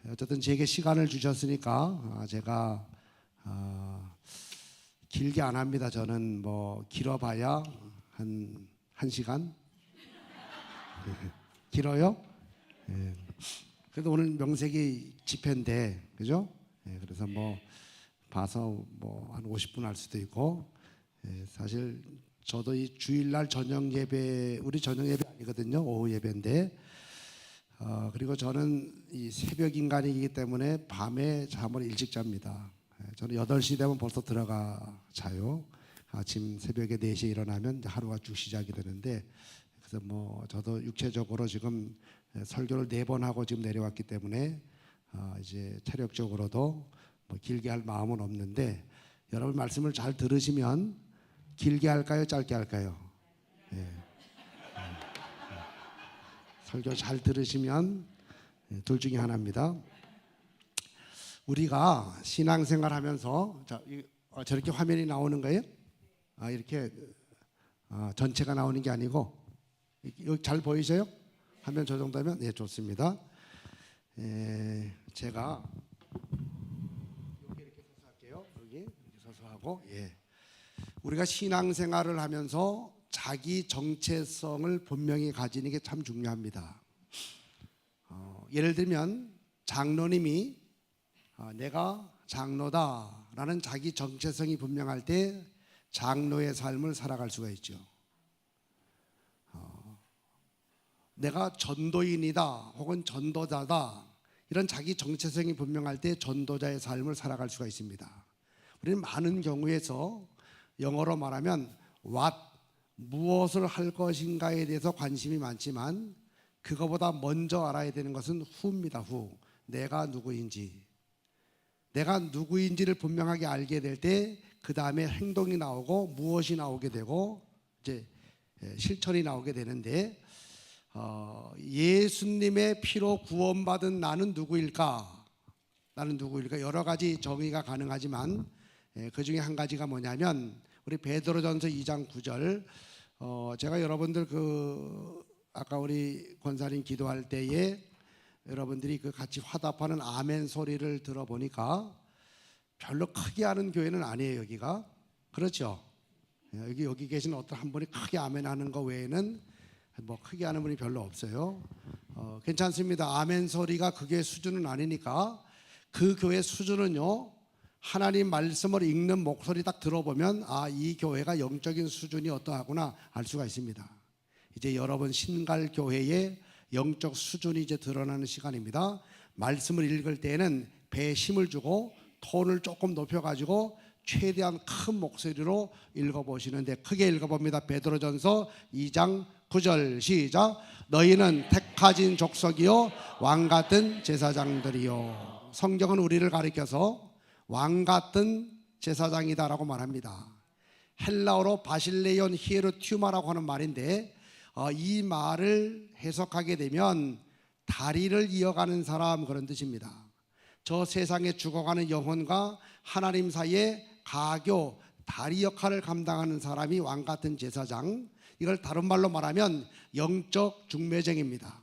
어쨌든 제게 시간을 주셨으니까 제가 길게 안 합니다. 저는 뭐 길어봐야 한 1시간? 길어요? 예. 그래도 오늘 명색이 집회인데, 그죠? 예, 그래서 뭐 봐서 뭐 한 50분 할 수도 있고, 사실 저도 이 주일날 저녁 예배, 우리 저녁 예배 아니거든요. 오후 예배인데, 그리고 저는 이 새벽 인간이기 때문에 밤에 잠을 일찍 잡니다. 저는 8시 되면 벌써 들어가 자요. 아침 새벽에 4시에 일어나면 하루가 쭉 시작이 되는데, 그래서 뭐 저도 육체적으로 지금 설교를 4번 하고 지금 내려왔기 때문에 이제 체력적으로도 뭐 길게 할 마음은 없는데, 여러분 말씀을 잘 들으시면 길게 할까요? 짧게 할까요? 설교 잘 들으시면 둘 중에 하나입니다. 우리가 신앙생활 하면서 저렇게 화면이 나오는 거예요? 이렇게 전체가 나오는 게 아니고 여기 잘 보이세요? 화면 저 정도면 네, 좋습니다. 제가 이렇게 서서 할게요. 여기 이렇게 서서 하고, 우리가 신앙생활을 하면서 자기 정체성을 분명히 가지는 게 참 중요합니다. 예를 들면 장로님이 내가 장로다라는 자기 정체성이 분명할 때 장로의 삶을 살아갈 수가 있죠. 내가 전도인이다 혹은 전도자다 이런 자기 정체성이 분명할 때 전도자의 삶을 살아갈 수가 있습니다. 우리는 많은 경우에서 영어로 말하면 what, 무엇을 할 것인가에 대해서 관심이 많지만 그거보다 먼저 알아야 되는 것은 who입니다. who, 내가 누구인지. 내가 누구인지를 분명하게 알게 될 때 그 다음에 행동이 나오고 무엇이 나오게 되고 이제 실천이 나오게 되는데, 예수님의 피로 구원받은 나는 누구일까? 나는 누구일까? 여러 가지 정의가 가능하지만 그 중에 한 가지가 뭐냐면 우리 베드로전서 2장 9절, 제가 여러분들 아까 우리 권사님 기도할 때에 여러분들이 같이 화답하는 아멘 소리를 들어보니까 별로 크게 하는 교회는 아니에요. 여기가 그렇죠? 여기 계신 어떤 한 분이 크게 아멘 하는 거 외에는 뭐 크게 하는 분이 별로 없어요. 괜찮습니다. 아멘 소리가 그 교회 수준은 아니니까 그 교회 수준은요, 하나님 말씀을 읽는 목소리 딱 들어보면 이 교회가 영적인 수준이 어떠하구나 알 수가 있습니다. 이제 여러분 신갈교회의 영적 수준이 이제 드러나는 시간입니다. 말씀을 읽을 때에는 배에 힘을 주고 톤을 조금 높여가지고 최대한 큰 목소리로 읽어보시는데, 크게 읽어봅니다. 베드로전서 2장 9절 시작. 너희는 택하신 족속이요 왕같은 제사장들이요. 성경은 우리를 가리켜서 왕같은 제사장이다라고 말합니다. 헬라어로 바실레온 히에르튜마라고 하는 말인데, 이 말을 해석하게 되면 다리를 이어가는 사람, 그런 뜻입니다. 저 세상에 죽어가는 영혼과 하나님 사이에 가교, 다리 역할을 감당하는 사람이 왕같은 제사장, 이걸 다른 말로 말하면 영적 중매쟁입니다.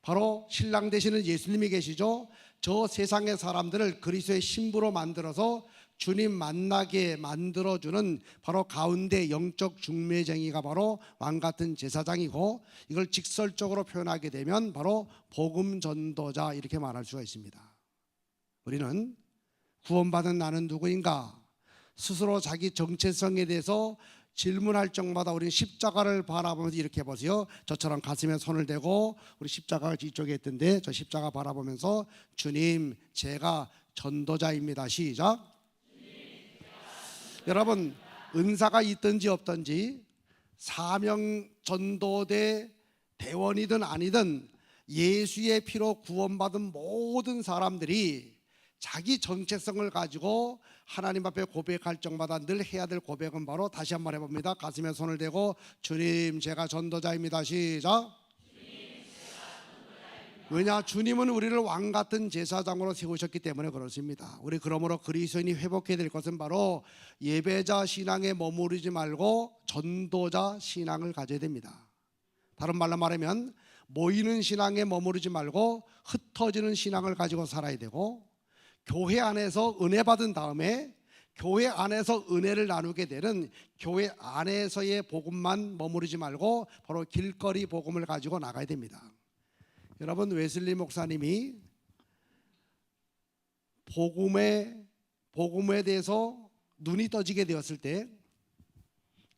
바로 신랑 되시는 예수님이 계시죠. 저 세상의 사람들을 그리스도의 신부로 만들어서 주님 만나게 만들어주는 바로 가운데 영적 중매쟁이가 바로 왕같은 제사장이고, 이걸 직설적으로 표현하게 되면 바로 복음 전도자, 이렇게 말할 수가 있습니다. 우리는 구원받은 나는 누구인가? 스스로 자기 정체성에 대해서 질문할 적마다 우리는 십자가를 바라보면서 이렇게 해보세요. 저처럼 가슴에 손을 대고, 우리 십자가가 이쪽에 있던데 저 십자가 바라보면서 주님, 제가 전도자입니다. 시작. 여러분, 은사가 있든지 없든지 사명 전도대 대원이든 아니든 예수의 피로 구원받은 모든 사람들이 자기 정체성을 가지고 하나님 앞에 고백할 적마다 늘 해야 될 고백은 바로, 다시 한번 해봅니다. 가슴에 손을 대고 주님, 제가 전도자입니다. 시작. 왜냐? 주님은 우리를 왕같은 제사장으로 세우셨기 때문에 그렇습니다. 우리 그러므로 그리스도인이 회복해야 될 것은 바로 예배자 신앙에 머무르지 말고 전도자 신앙을 가져야 됩니다. 다른 말로 말하면 모이는 신앙에 머무르지 말고 흩어지는 신앙을 가지고 살아야 되고, 교회 안에서 은혜 받은 다음에 교회 안에서 은혜를 나누게 되는 교회 안에서의 복음만 머무르지 말고 바로 길거리 복음을 가지고 나가야 됩니다. 여러분, 웨슬리 목사님이 복음에 대해서 눈이 떠지게 되었을 때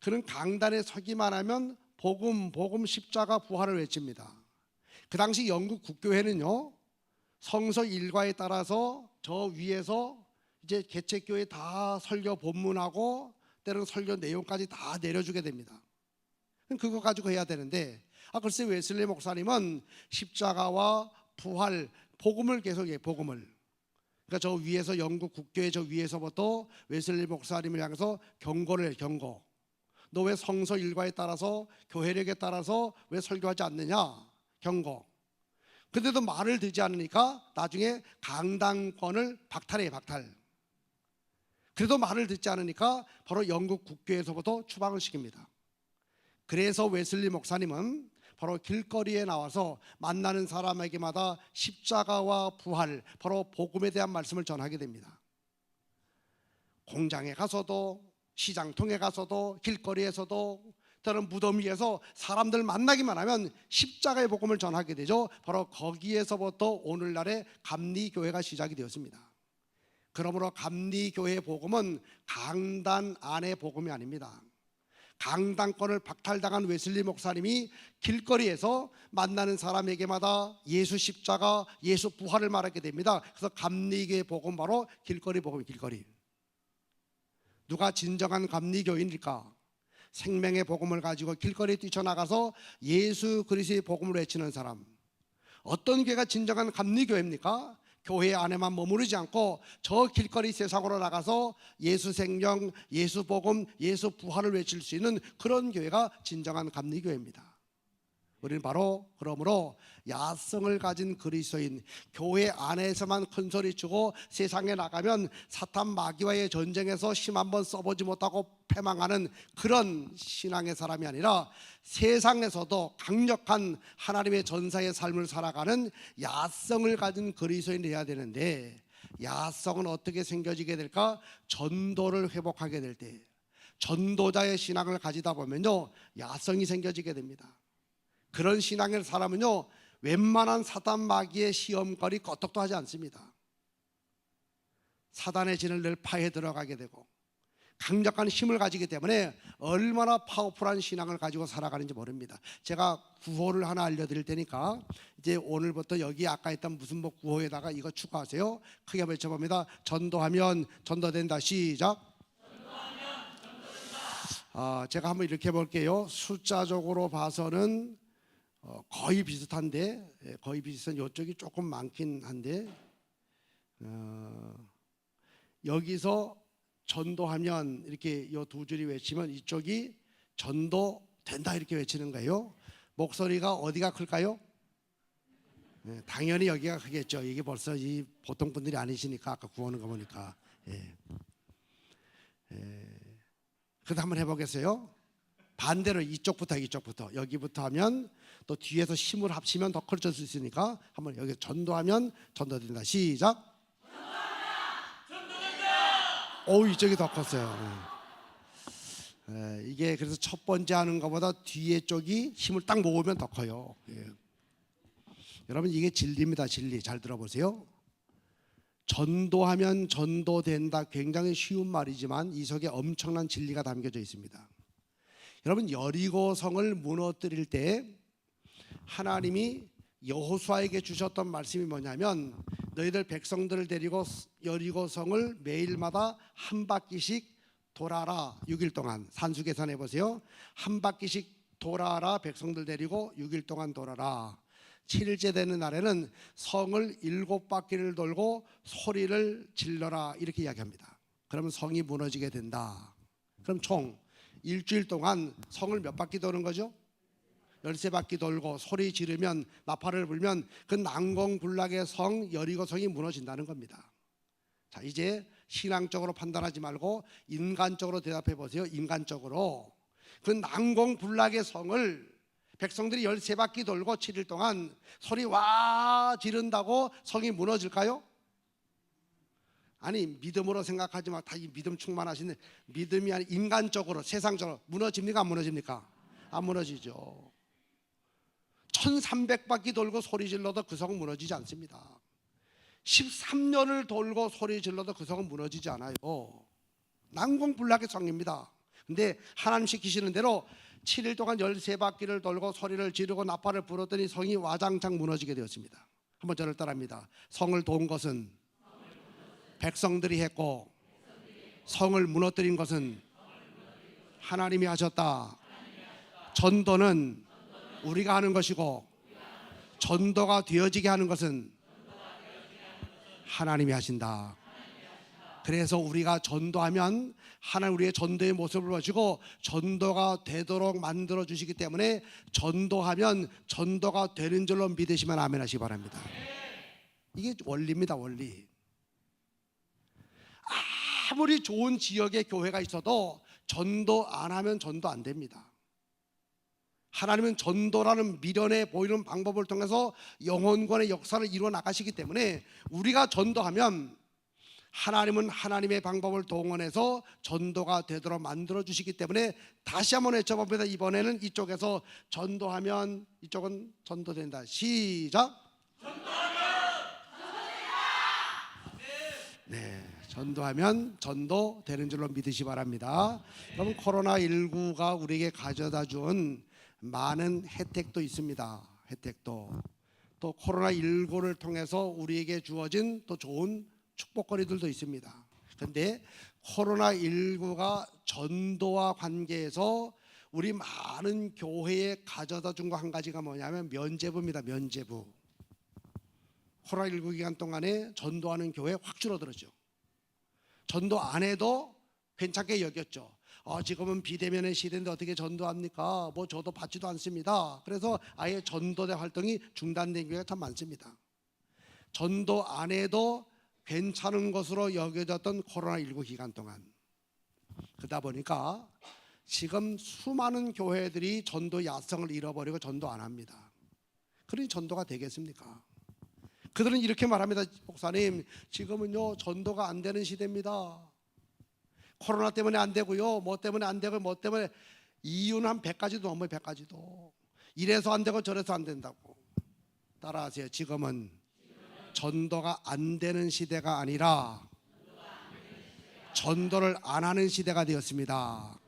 그는 강단에 서기만 하면 복음 십자가 부활을 외칩니다. 그 당시 영국 국교회는요, 성서 일과에 따라서 저 위에서 이제 개척교회 다 설교 본문하고 때로는 설교 내용까지 다 내려주게 됩니다. 그거 가지고 해야 되는데, 글쎄 웨슬리 목사님은 십자가와 부활, 복음을 계속해요. 복음을. 그러니까 저 위에서 영국 국교회 저 위에서부터 웨슬리 목사님을 향해서 경고를 해요. 경고. 너 왜 성서 일과에 따라서 교회력에 따라서 왜 설교하지 않느냐? 경고. 근데도 말을 듣지 않으니까 나중에 강당권을 박탈해요. 박탈. 그래도 말을 듣지 않으니까 바로 영국 국교에서부터 추방을 시킵니다. 그래서 웨슬리 목사님은 바로 길거리에 나와서 만나는 사람에게마다 십자가와 부활, 바로 복음에 대한 말씀을 전하게 됩니다. 공장에 가서도, 시장통에 가서도, 길거리에서도, 다른 무덤 위에서 사람들 만나기만 하면 십자가의 복음을 전하게 되죠. 바로 거기에서부터 오늘날의 감리교회가 시작이 되었습니다. 그러므로 감리교회의 복음은 강단 안의 복음이 아닙니다. 강당권을 박탈당한 웨슬리 목사님이 길거리에서 만나는 사람에게마다 예수 십자가, 예수 부활을 말하게 됩니다. 그래서 감리교회의 복음, 바로 길거리 복음이 길거리. 누가 진정한 감리교인일까? 생명의 복음을 가지고 길거리에 뛰쳐나가서 예수 그리스도의 복음을 외치는 사람. 어떤 교회가 진정한 감리교회입니까? 교회 안에만 머무르지 않고 저 길거리 세상으로 나가서 예수 생명, 예수 복음, 예수 부활을 외칠 수 있는 그런 교회가 진정한 감리교회입니다. 우리는 바로 그러므로 야성을 가진 그리스도인, 교회 안에서만 큰소리치고 세상에 나가면 사탄 마귀와의 전쟁에서 힘 한번 써보지 못하고 패망하는 그런 신앙의 사람이 아니라 세상에서도 강력한 하나님의 전사의 삶을 살아가는 야성을 가진 그리스도인이 되어야 되는데, 야성은 어떻게 생겨지게 될까? 전도를 회복하게 될 때, 전도자의 신앙을 가지다 보면요, 야성이 생겨지게 됩니다. 그런 신앙의 사람은요, 웬만한 사단 마귀의 시험거리 끄떡도 하지 않습니다. 사단의 진을 늘 파해 들어가게 되고 강력한 힘을 가지기 때문에 얼마나 파워풀한 신앙을 가지고 살아가는지 모릅니다. 제가 구호를 하나 알려드릴 테니까 이제 오늘부터 여기 아까 했던 무슨 구호에다가 이거 추가하세요. 크게 외쳐봅니다. 전도하면 전도된다. 시작. 제가 한번 이렇게 해볼게요. 숫자적으로 봐서는 거의 비슷한데, 거의 비슷한 이쪽이 조금 많긴 한데, 여기서 전도하면 이렇게 이 두 줄이 외치면 이쪽이 전도된다 이렇게 외치는 거예요. 목소리가 어디가 클까요? 당연히 여기가 크겠죠. 이게 벌써 이 보통 분들이 아니시니까 아까 구하는 거 보니까. 그래도 한번 해보겠어요. 반대로 이쪽부터 여기부터 하면 또 뒤에서 힘을 합치면 더 커질 수 있으니까 한번 여기 전도하면 전도된다. 시작. 오, 이쪽이 더 컸어요. 이게 그래서 첫 번째 하는 것보다 뒤에 쪽이 힘을 딱 모으면 더 커요. 여러분, 이게 진리입니다. 진리. 잘 들어보세요. 전도하면 전도된다, 굉장히 쉬운 말이지만 이 속에 엄청난 진리가 담겨져 있습니다. 여러분, 여리고성을 무너뜨릴 때 하나님이 여호수아에게 주셨던 말씀이 뭐냐면, 너희들 백성들을 데리고 여리고성을 매일마다 한 바퀴씩 돌아라. 6일 동안 산수계산해 보세요. 한 바퀴씩 돌아라. 백성들 데리고 6일 동안 돌아라. 7일째 되는 날에는 성을 7바퀴를 돌고 소리를 질러라. 이렇게 이야기합니다. 그러면 성이 무너지게 된다. 그럼 총 일주일 동안 성을 몇 바퀴 도는 거죠? 13바퀴 돌고 소리 지르면, 나팔을 불면 그 난공불락의 성 여리고성이 무너진다는 겁니다. 자, 이제 신앙적으로 판단하지 말고 인간적으로 대답해 보세요. 인간적으로 그 난공불락의 성을 백성들이 13바퀴 돌고 7일 동안 소리 와 지른다고 성이 무너질까요? 아니, 믿음으로 생각하지 마. 다 이 믿음 충만하신 믿음이 아니 인간적으로 세상적으로 무너집니까? 안 무너집니까? 안 무너지죠. 1300바퀴 돌고 소리 질러도 그 성은 무너지지 않습니다. 13년을 돌고 소리 질러도 그 성은 무너지지 않아요. 난공불락의 성입니다. 근데 하나님 시키시는 대로 7일 동안 13바퀴를 돌고 소리를 지르고 나팔을 불었더니 성이 와장창 무너지게 되었습니다. 한번 저를 따라합니다. 성을 도운 것은 백성들이 했고 성을 무너뜨린 것은 하나님이 하셨다. 전도는 우리가 하는 것이고 전도가 되어지게 하는 것은 하나님이 하신다. 그래서 우리가 전도하면 하나님 우리의 전도의 모습을 보시고 전도가 되도록 만들어 주시기 때문에 전도하면 전도가 되는 줄로 믿으시면 아멘 하시기 바랍니다. 이게 원리입니다. 원리. 아무리 좋은 지역에 교회가 있어도 전도 안 하면 전도 안 됩니다. 하나님은 전도라는 미련해 보이는 방법을 통해서 영혼권의 역사를 이루어 나가시기 때문에 우리가 전도하면 하나님은 하나님의 방법을 동원해서 전도가 되도록 만들어 주시기 때문에 다시 한번 외쳐봅니다. 이번에는 이쪽에서 전도하면 이쪽은 전도된다. 시작. 네, 전도하면 전도되는 줄로 믿으시 바랍니다. 그럼 코로나19가 우리에게 가져다 준 많은 혜택도 있습니다. 혜택도 또 코로나19를 통해서 우리에게 주어진 또 좋은 축복거리들도 있습니다. 그런데 코로나19가 전도와 관계해서 우리 많은 교회에 가져다 준 거 한 가지가 뭐냐면 면죄부입니다. 면죄부. 코로나19 기간 동안에 전도하는 교회 확 줄어들었죠. 전도 안 해도 괜찮게 여겼죠. 지금은 비대면의 시대인데 어떻게 전도합니까? 뭐 저도 받지도 않습니다. 그래서 아예 전도대 활동이 중단된 교회가 참 많습니다. 전도 안 해도 괜찮은 것으로 여겨졌던 코로나19 기간 동안, 그러다 보니까 지금 수많은 교회들이 전도 야성을 잃어버리고 전도 안 합니다. 그러니 전도가 되겠습니까? 그들은 이렇게 말합니다. 목사님, 지금은요 전도가 안 되는 시대입니다. 코로나 때문에 안 되고요, 뭐 때문에 안 되고, 뭐 때문에 이유는 한 100가지도 넘어요. 100가지도. 이래서 안 되고 저래서 안 된다고. 따라하세요. 지금은 전도가 안 되는 시대가 아니라 전도를 안 하는 시대가 되었습니다.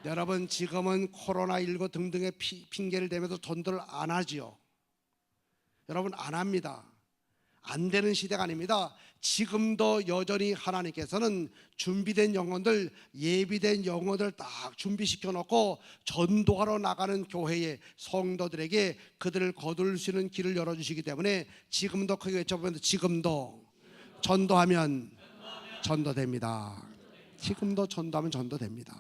여러분, 지금은 코로나19 등등의 핑계를 대면서 전도를 안 하지요. 여러분, 안 합니다. 안 되는 시대가 아닙니다. 지금도 여전히 하나님께서는 준비된 영혼들, 예비된 영혼들 딱 준비시켜 놓고 전도하러 나가는 교회의 성도들에게 그들을 거둘 수 있는 길을 열어주시기 때문에 지금도 크게 외쳐보면 지금도 전도하면 전도됩니다. 지금도 전도하면 전도됩니다.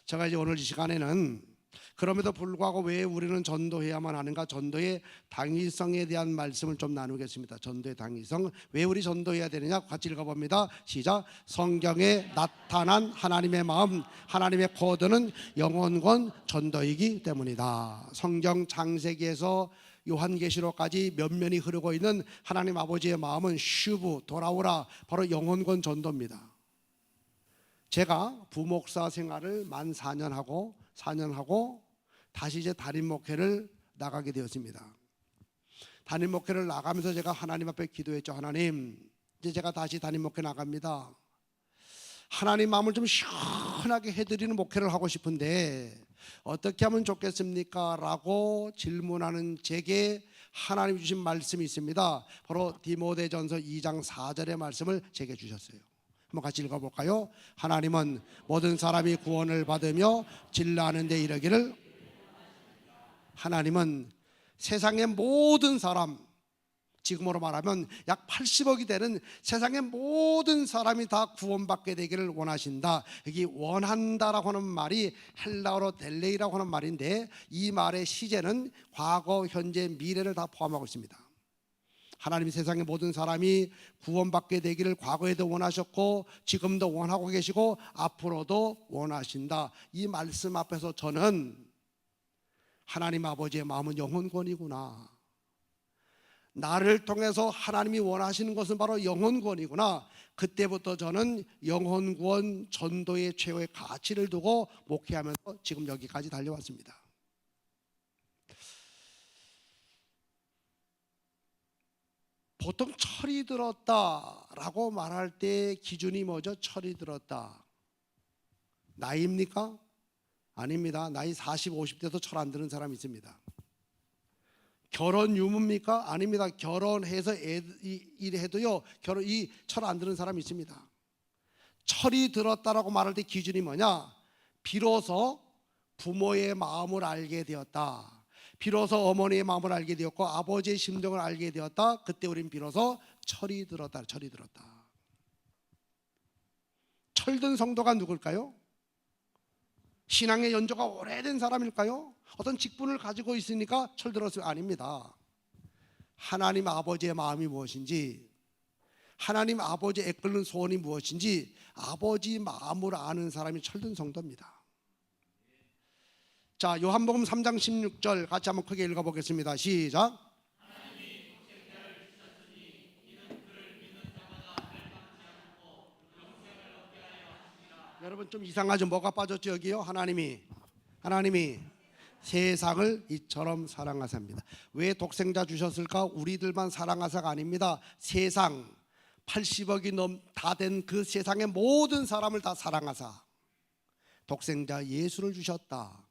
제가 이제 오늘 이 시간에는 그럼에도 불구하고 왜 우리는 전도해야만 하는가, 전도의 당위성에 대한 말씀을 좀 나누겠습니다. 전도의 당위성, 왜 우리 전도해야 되느냐 같이 읽어봅니다. 시작. 성경에 나타난 하나님의 마음, 하나님의 코드는 영혼권 전도이기 때문이다. 성경 창세기에서 요한계시록까지 면면이 흐르고 있는 하나님 아버지의 마음은 슈브, 돌아오라, 바로 영혼권 전도입니다. 제가 부목사 생활을 만 4년 하고 다시 이제 담임 목회를 나가게 되었습니다. 담임 목회를 나가면서 제가 하나님 앞에 기도했죠. 하나님, 이제 제가 다시 담임 목회 나갑니다. 하나님 마음을 좀 시원하게 해드리는 목회를 하고 싶은데 어떻게 하면 좋겠습니까? 라고 질문하는 제게 하나님 주신 말씀이 있습니다. 바로 디모데전서 2장 4절의 말씀을 제게 주셨어요. 한번 같이 읽어볼까요? 하나님은 모든 사람이 구원을 받으며 진리하는 데 이르기를, 하나님은 세상의 모든 사람, 지금으로 말하면 약 80억이 되는 세상의 모든 사람이 다 구원받게 되기를 원하신다. 여기 원한다라고 하는 말이 헬라어로 델레이라고 하는 말인데 이 말의 시제는 과거, 현재, 미래를 다 포함하고 있습니다. 하나님이 세상의 모든 사람이 구원받게 되기를 과거에도 원하셨고 지금도 원하고 계시고 앞으로도 원하신다. 이 말씀 앞에서 저는 하나님 아버지의 마음은 영혼구원이구나. 나를 통해서 하나님이 원하시는 것은 바로 영혼구원이구나. 그때부터 저는 영혼구원 전도의 최고의 가치를 두고 목회하면서 지금 여기까지 달려왔습니다. 보통 철이 들었다라고 말할 때 기준이 뭐죠? 철이 들었다. 나이입니까? 아닙니다. 나이 40, 50대도 철 안 드는 사람이 있습니다. 결혼 유무입니까? 아닙니다. 결혼해서 일해도요, 이 철 안 드는 사람이 있습니다. 철이 들었다라고 말할 때 기준이 뭐냐? 비로소 부모의 마음을 알게 되었다. 비로소 어머니의 마음을 알게 되었고 아버지의 심정을 알게 되었다. 그때 우린 비로소 철이 들었다. 철이 들었다. 철든 성도가 누굴까요? 신앙의 연조가 오래된 사람일까요? 어떤 직분을 가지고 있으니까 철들었어요? 아닙니다. 하나님 아버지의 마음이 무엇인지, 하나님 아버지의 애끓는 소원이 무엇인지 아버지 마음을 아는 사람이 철든 성도입니다. 자, 요한복음 3장 16절 같이 한번 크게 읽어보겠습니다. 시작. 여러분 좀 이상하죠? 뭐가 빠졌죠 여기요? 하나님이 세상을 이처럼 사랑하사입니다. 왜 독생자 주셨을까? 우리들만 사랑하사가 아닙니다. 세상 80억이 다 된 그 세상의 모든 사람을 다 사랑하사 독생자 예수를 주셨다.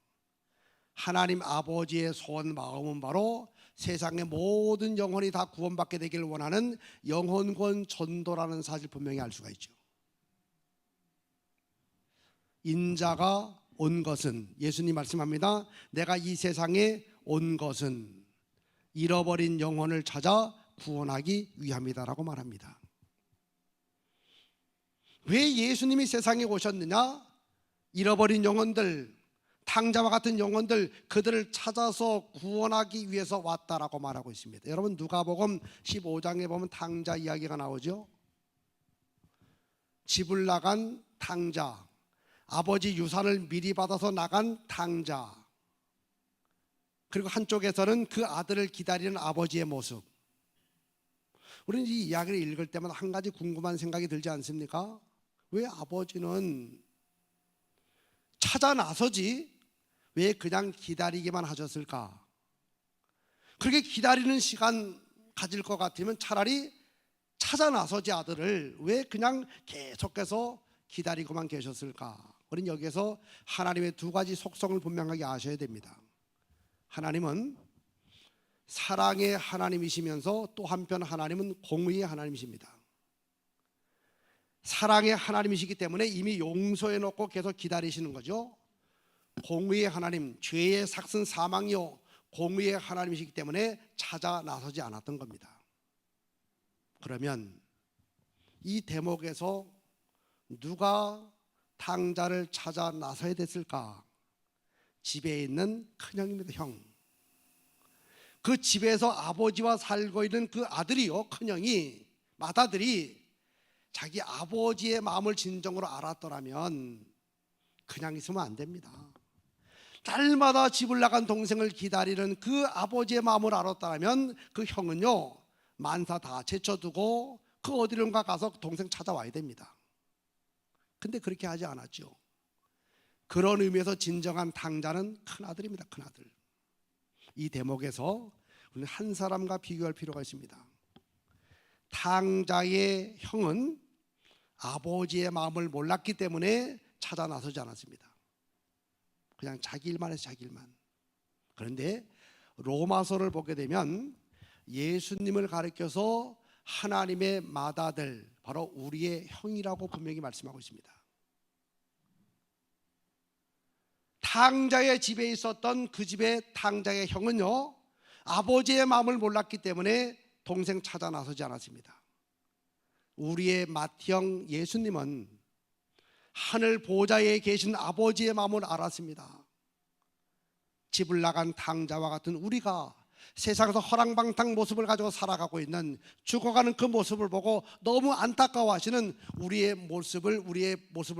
하나님 아버지의 소원 마음은 바로 세상의 모든 영혼이 다 구원받게 되기를 원하는 영혼구원 전도라는 사실 분명히 알 수가 있죠. 인자가 온 것은, 예수님 말씀합니다. 내가 이 세상에 온 것은 잃어버린 영혼을 찾아 구원하기 위함이다라고 말합니다. 왜 예수님이 세상에 오셨느냐? 잃어버린 영혼들, 탕자와 같은 영혼들, 그들을 찾아서 구원하기 위해서 왔다라고 말하고 있습니다. 여러분 누가복음 15장에 보면 탕자 이야기가 나오죠. 집을 나간 탕자, 아버지 유산을 미리 받아서 나간 탕자, 그리고 한쪽에서는 그 아들을 기다리는 아버지의 모습. 우리는 이 이야기를 읽을 때마다 한 가지 궁금한 생각이 들지 않습니까? 왜 아버지는 찾아 나서지 왜 그냥 기다리기만 하셨을까? 그렇게 기다리는 시간 가질 것 같으면 차라리 찾아 나서지 아들을 왜 그냥 계속해서 기다리고만 계셨을까? 우리는 여기에서 하나님의 두 가지 속성을 분명하게 아셔야 됩니다. 하나님은 사랑의 하나님이시면서 또 한편 하나님은 공의의 하나님이십니다. 사랑의 하나님이시기 때문에 이미 용서해 놓고 계속 기다리시는 거죠. 공의의 하나님, 죄의 삭슨 사망이요 공의의 하나님이시기 때문에 찾아 나서지 않았던 겁니다. 그러면 이 대목에서 누가 탕자를 찾아 나서야 됐을까? 집에 있는 큰형입니다. 형. 그 집에서 아버지와 살고 있는 그 아들이요, 큰형이, 맏아들이 자기 아버지의 마음을 진정으로 알았더라면 그냥 있으면 안 됩니다. 날마다 집을 나간 동생을 기다리는 그 아버지의 마음을 알았다면 그 형은요, 만사 다 제쳐두고 그 어디론가 가서 동생 찾아와야 됩니다. 근데 그렇게 하지 않았죠. 그런 의미에서 진정한 탕자는 큰아들입니다. 큰아들. 이 대목에서 우리는 한 사람과 비교할 필요가 있습니다. 탕자의 형은 아버지의 마음을 몰랐기 때문에 찾아 나서지 않았습니다. 그냥 자기 일만 해서 자기 일만. 그런데 로마서를 보게 되면 예수님을 가리켜서 하나님의 맏아들, 바로 우리의 형이라고 분명히 말씀하고 있습니다. 탕자의 집에 있었던 그 집의 탕자의 형은요, 아버지의 마음을 몰랐기 때문에 동생 찾아 나서지 않았습니다. 우리의 맏형 예수님은 하늘 보좌에 계신 아버지의 마음을 알았습니다. 집을 나간 탕자와 같은 우리가 세상에서 허랑방탕 모습을 가지고 살아가고 있는, 죽어가는 그 모습을 보고 너무 안타까워하시는 우리의 모습을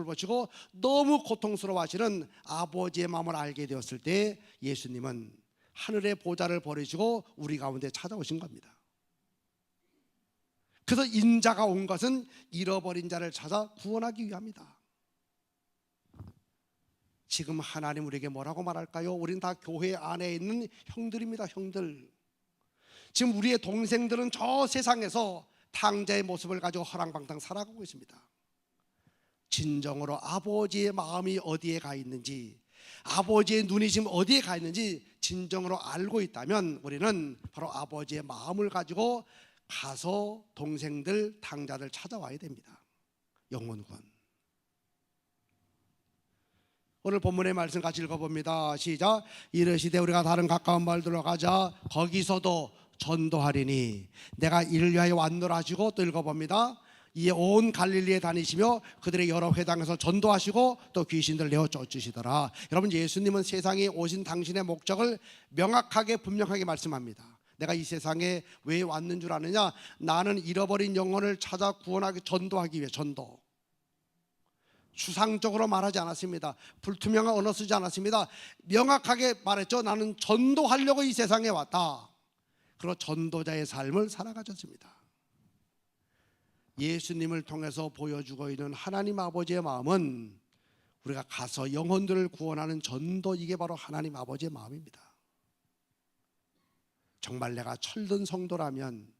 보시고 너무 고통스러워하시는 아버지의 마음을 알게 되었을 때 예수님은 하늘의 보좌를 버리시고 우리 가운데 찾아오신 겁니다. 그래서 인자가 온 것은 잃어버린 자를 찾아 구원하기 위함이다. 지금 하나님 우리에게 뭐라고 말할까요? 우린 다 교회 안에 있는 형들입니다. 형들. 지금 우리의 동생들은 저 세상에서 탕자의 모습을 가지고 허랑방탕 살아가고 있습니다. 진정으로 아버지의 마음이 어디에 가 있는지, 아버지의 눈이 지금 어디에 가 있는지 진정으로 알고 있다면 우리는 바로 아버지의 마음을 가지고 가서 동생들, 탕자들 찾아와야 됩니다. 영혼구원. 오늘 본문의 말씀 같이 읽어봅니다. 시작. 이르시되 우리가 다른 가까운 마을들로 가자. 거기서도 전도하리니 내가 이를 위하여 왔노라 하시고, 또 읽어봅니다. 이에 온 갈릴리에 다니시며 그들의 여러 회당에서 전도하시고 또 귀신들 내어 쫓으시더라. 여러분, 예수님은 세상에 오신 당신의 목적을 명확하게 분명하게 말씀합니다. 내가 이 세상에 왜 왔는 줄 아느냐? 나는 잃어버린 영혼을 찾아 구원하기, 전도하기 위해. 전도. 추상적으로 말하지 않았습니다. 불투명한 언어 쓰지 않았습니다. 명확하게 말했죠. 나는 전도하려고 이 세상에 왔다. 그리고 전도자의 삶을 살아가셨습니다. 예수님을 통해서 보여주고 있는 하나님 아버지의 마음은 우리가 가서 영혼들을 구원하는 전도, 이게 바로 하나님 아버지의 마음입니다. 정말 내가 철든 성도라면,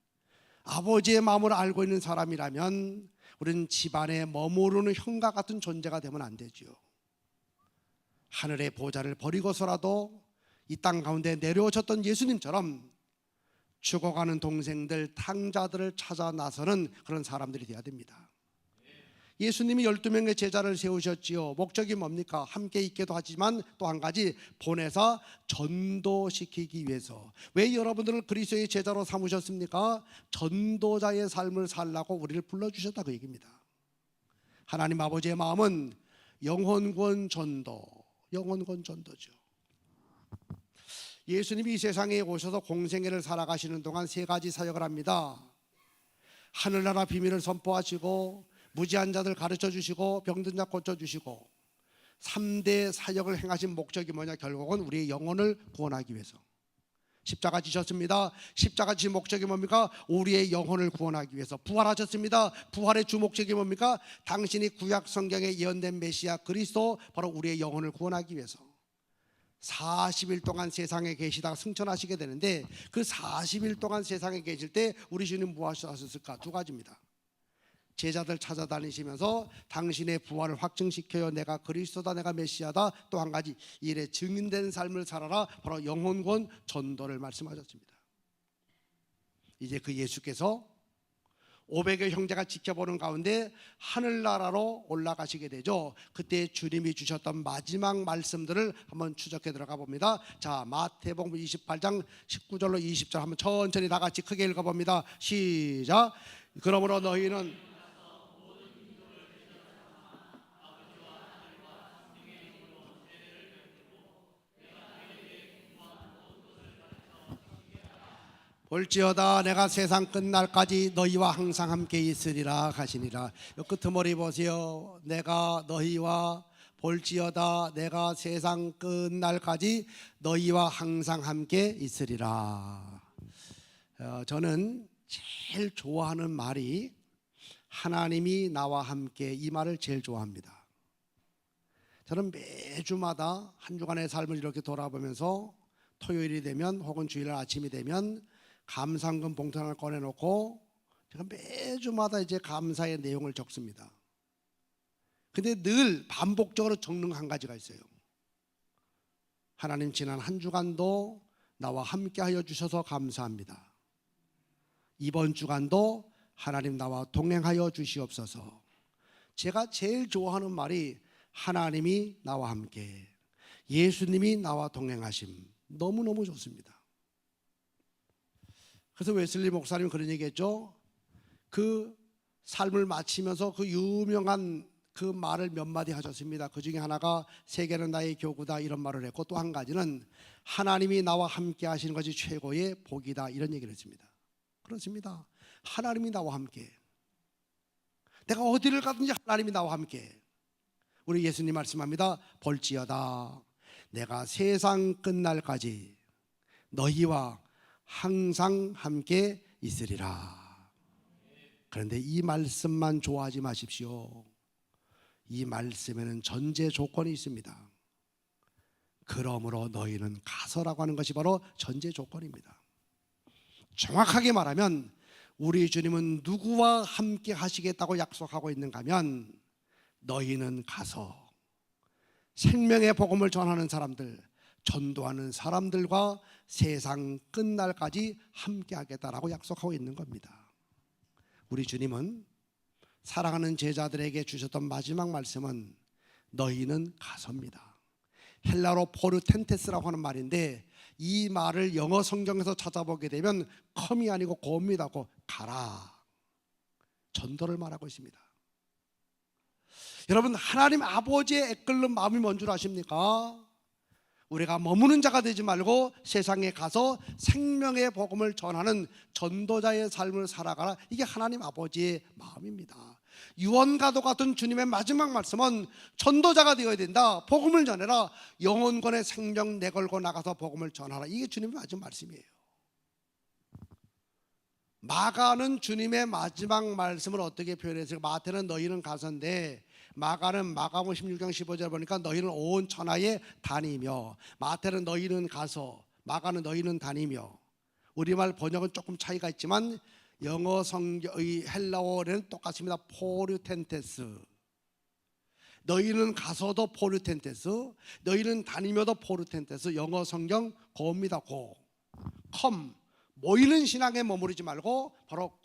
아버지의 마음을 알고 있는 사람이라면 우리는 집안에 머무르는 형과 같은 존재가 되면 안 되지요. 하늘의 보좌를 버리고서라도 이 땅 가운데 내려오셨던 예수님처럼 죽어가는 동생들, 탕자들을 찾아 나서는 그런 사람들이 되어야 됩니다. 예수님이 12명의 제자를 세우셨지요. 목적이 뭡니까? 함께 있기도 하지만 또 한 가지, 보내사 전도시키기 위해서. 왜 여러분들을 그리스도의 제자로 삼으셨습니까? 전도자의 삶을 살라고 우리를 불러주셨다, 그 얘기입니다. 하나님 아버지의 마음은 영혼구원 전도, 영혼구원 전도죠. 예수님이 이 세상에 오셔서 공생애를 살아가시는 동안 세 가지 사역을 합니다. 하늘나라 비밀을 선포하시고, 무지한 자들 가르쳐 주시고, 병든 자 고쳐 주시고, 3대 사역을 행하신 목적이 뭐냐? 결국은 우리의 영혼을 구원하기 위해서 십자가 지셨습니다. 십자가 지신 목적이 뭡니까? 우리의 영혼을 구원하기 위해서. 부활하셨습니다. 부활의 주 목적이 뭡니까? 당신이 구약 성경에 예언된 메시아 그리스도, 바로 우리의 영혼을 구원하기 위해서 40일 동안 세상에 계시다가 승천하시게 되는데, 그 40일 동안 세상에 계실 때 우리 주님 무엇하셨을까? 두 가지입니다. 제자들 찾아다니시면서 당신의 부활을 확증시켜요. 내가 그리스도다, 내가 메시아다. 또 한 가지, 이래 증인된 삶을 살아라. 바로 영혼구원 전도를 말씀하셨습니다. 이제 그 예수께서 500여 형제가 지켜보는 가운데 하늘나라로 올라가시게 되죠. 그때 주님이 주셨던 마지막 말씀들을 한번 추적해 들어가 봅니다. 자, 마태복음 28장 19절로 20절 한번 천천히 다 같이 크게 읽어봅니다. 시작. 그러므로 너희는 볼지어다 내가 세상 끝날까지 너희와 항상 함께 있으리라 하시니라. 이 끄트머리 보세요. 내가 너희와, 볼지어다 내가 세상 끝날까지 너희와 항상 함께 있으리라. 저는 제일 좋아하는 말이 하나님이 나와 함께, 이 말을 제일 좋아합니다. 저는 매주마다 한 주간의 삶을 이렇게 돌아보면서 토요일이 되면 혹은 주일 아침이 되면 감사헌금 봉투 하나를 꺼내놓고 제가 매주마다 이제 감사의 내용을 적습니다. 근데 늘 반복적으로 적는 한 가지가 있어요. 하나님, 지난 한 주간도 나와 함께 하여 주셔서 감사합니다. 이번 주간도 하나님 나와 동행하여 주시옵소서. 제가 제일 좋아하는 말이 하나님이 나와 함께, 예수님이 나와 동행하심, 너무너무 좋습니다. 그래서 웨슬리 목사님이 그런 얘기했죠. 그 삶을 마치면서 그 유명한 그 말을 몇 마디 하셨습니다. 그 중에 하나가 세계는 나의 교구다, 이런 말을 했고, 또 한 가지는 하나님이 나와 함께 하시는 것이 최고의 복이다, 이런 얘기를 했습니다. 그렇습니다. 하나님이 나와 함께, 내가 어디를 가든지 하나님이 나와 함께. 우리 예수님 말씀합니다. 볼지어다 내가 세상 끝날까지 너희와 항상 함께 있으리라. 그런데 이 말씀만 좋아하지 마십시오. 이 말씀에는 전제 조건이 있습니다. 그러므로 너희는 가서라고 하는 것이 바로 전제 조건입니다. 정확하게 말하면 우리 주님은 누구와 함께 하시겠다고 약속하고 있는가 하면 너희는 가서 생명의 복음을 전하는 사람들, 전도하는 사람들과 세상 끝날까지 함께 하겠다라고 약속하고 있는 겁니다. 우리 주님은 사랑하는 제자들에게 주셨던 마지막 말씀은 너희는 가서입니다. 헬라로 포르텐테스라고 하는 말인데 이 말을 영어 성경에서 찾아보게 되면 컴이 아니고 고입니다. 가라, 전도를 말하고 있습니다. 여러분, 하나님 아버지의 애끓는 마음이 뭔 줄 아십니까? 우리가 머무는 자가 되지 말고 세상에 가서 생명의 복음을 전하는 전도자의 삶을 살아가라. 이게 하나님 아버지의 마음입니다. 유언과도 같은 주님의 마지막 말씀은 전도자가 되어야 된다. 복음을 전해라. 영혼권의 생명 내걸고 나가서 복음을 전하라. 이게 주님의 마지막 말씀이에요. 마가는 주님의 마지막 말씀을 어떻게 표현했어요? 마태는 너희는 가서인데 마가는 마가복음 16장 15절 보니까 너희는 온 천하에 다니며, 마태는 너희는 가서, 마가는 너희는 다니며. 우리말 번역은 조금 차이가 있지만 영어 성경의 헬라어는 똑같습니다. 포르텐테스. 너희는 가서도 포르텐테스, 너희는 다니며도 포르텐테스. 영어 성경 고입니다. 고. 컴. 모이는 신앙에 머무르지 말고 바로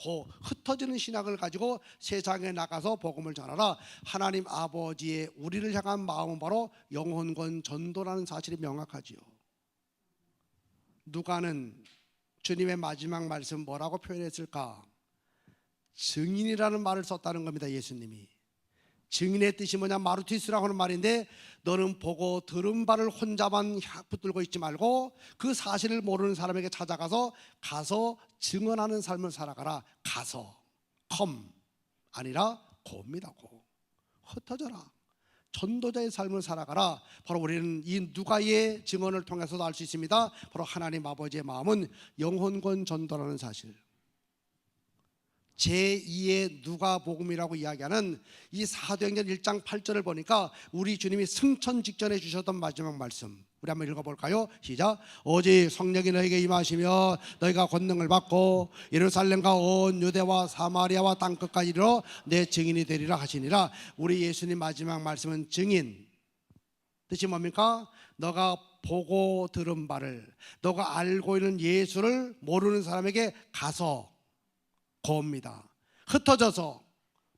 흩어지는 신앙을 가지고 세상에 나가서 복음을 전하라. 하나님 아버지의 우리를 향한 마음은 바로 영혼권 전도라는 사실이 명확하지요. 누가는 주님의 마지막 말씀 뭐라고 표현했을까? 증인이라는 말을 썼다는 겁니다. 예수님이. 증인의 뜻이 뭐냐? 마르티스라고 하는 말인데 너는 보고 들은 바를 혼자만 붙들고 있지 말고 그 사실을 모르는 사람에게 찾아가서 증언하는 삶을 살아가라. 가서, 컴 아니라 고입니다. 고. 흩어져라. 전도자의 삶을 살아가라. 바로 우리는 이 누가의 증언을 통해서도 알 수 있습니다. 바로 하나님 아버지의 마음은 영혼권 전도라는 사실. 제2의 누가복음이라고 이야기하는 이 사도행전 1장 8절을 보니까 우리 주님이 승천 직전에 주셨던 마지막 말씀, 우리 한번 읽어볼까요? 시작. 오직 성령이 너에게 임하시며 너희가 권능을 받고 예루살렘과 온 유대와 사마리아와 땅끝까지 이르러 내 증인이 되리라 하시니라. 우리 예수님 마지막 말씀은 증인. 뜻이 뭡니까? 너가 보고 들은 바를, 너가 알고 있는 예수를 모르는 사람에게 가서, 고입니다. 흩어져서,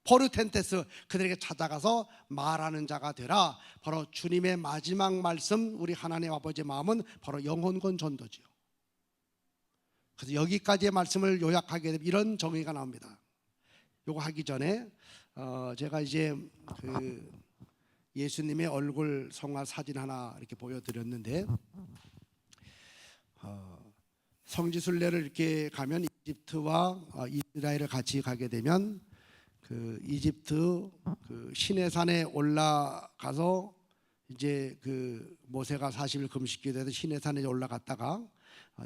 포르텐테스, 그들에게 찾아가서 말하는 자가 되라. 바로 주님의 마지막 말씀, 우리 하나님 아버지의 마음은 바로 영혼권 전도지요. 그래서 여기까지의 말씀을 요약하게 되면 이런 정의가 나옵니다. 요거 하기 전에 제가 이제 그 예수님의 얼굴 성화 사진 하나 이렇게 보여드렸는데, 성지순례를 이렇게 가면 이집트와 이스라엘을 같이 가게 되면 그 이집트 그 시내산에 올라가서 이제 그 모세가 40일 금식기도해서 시내산에 올라갔다가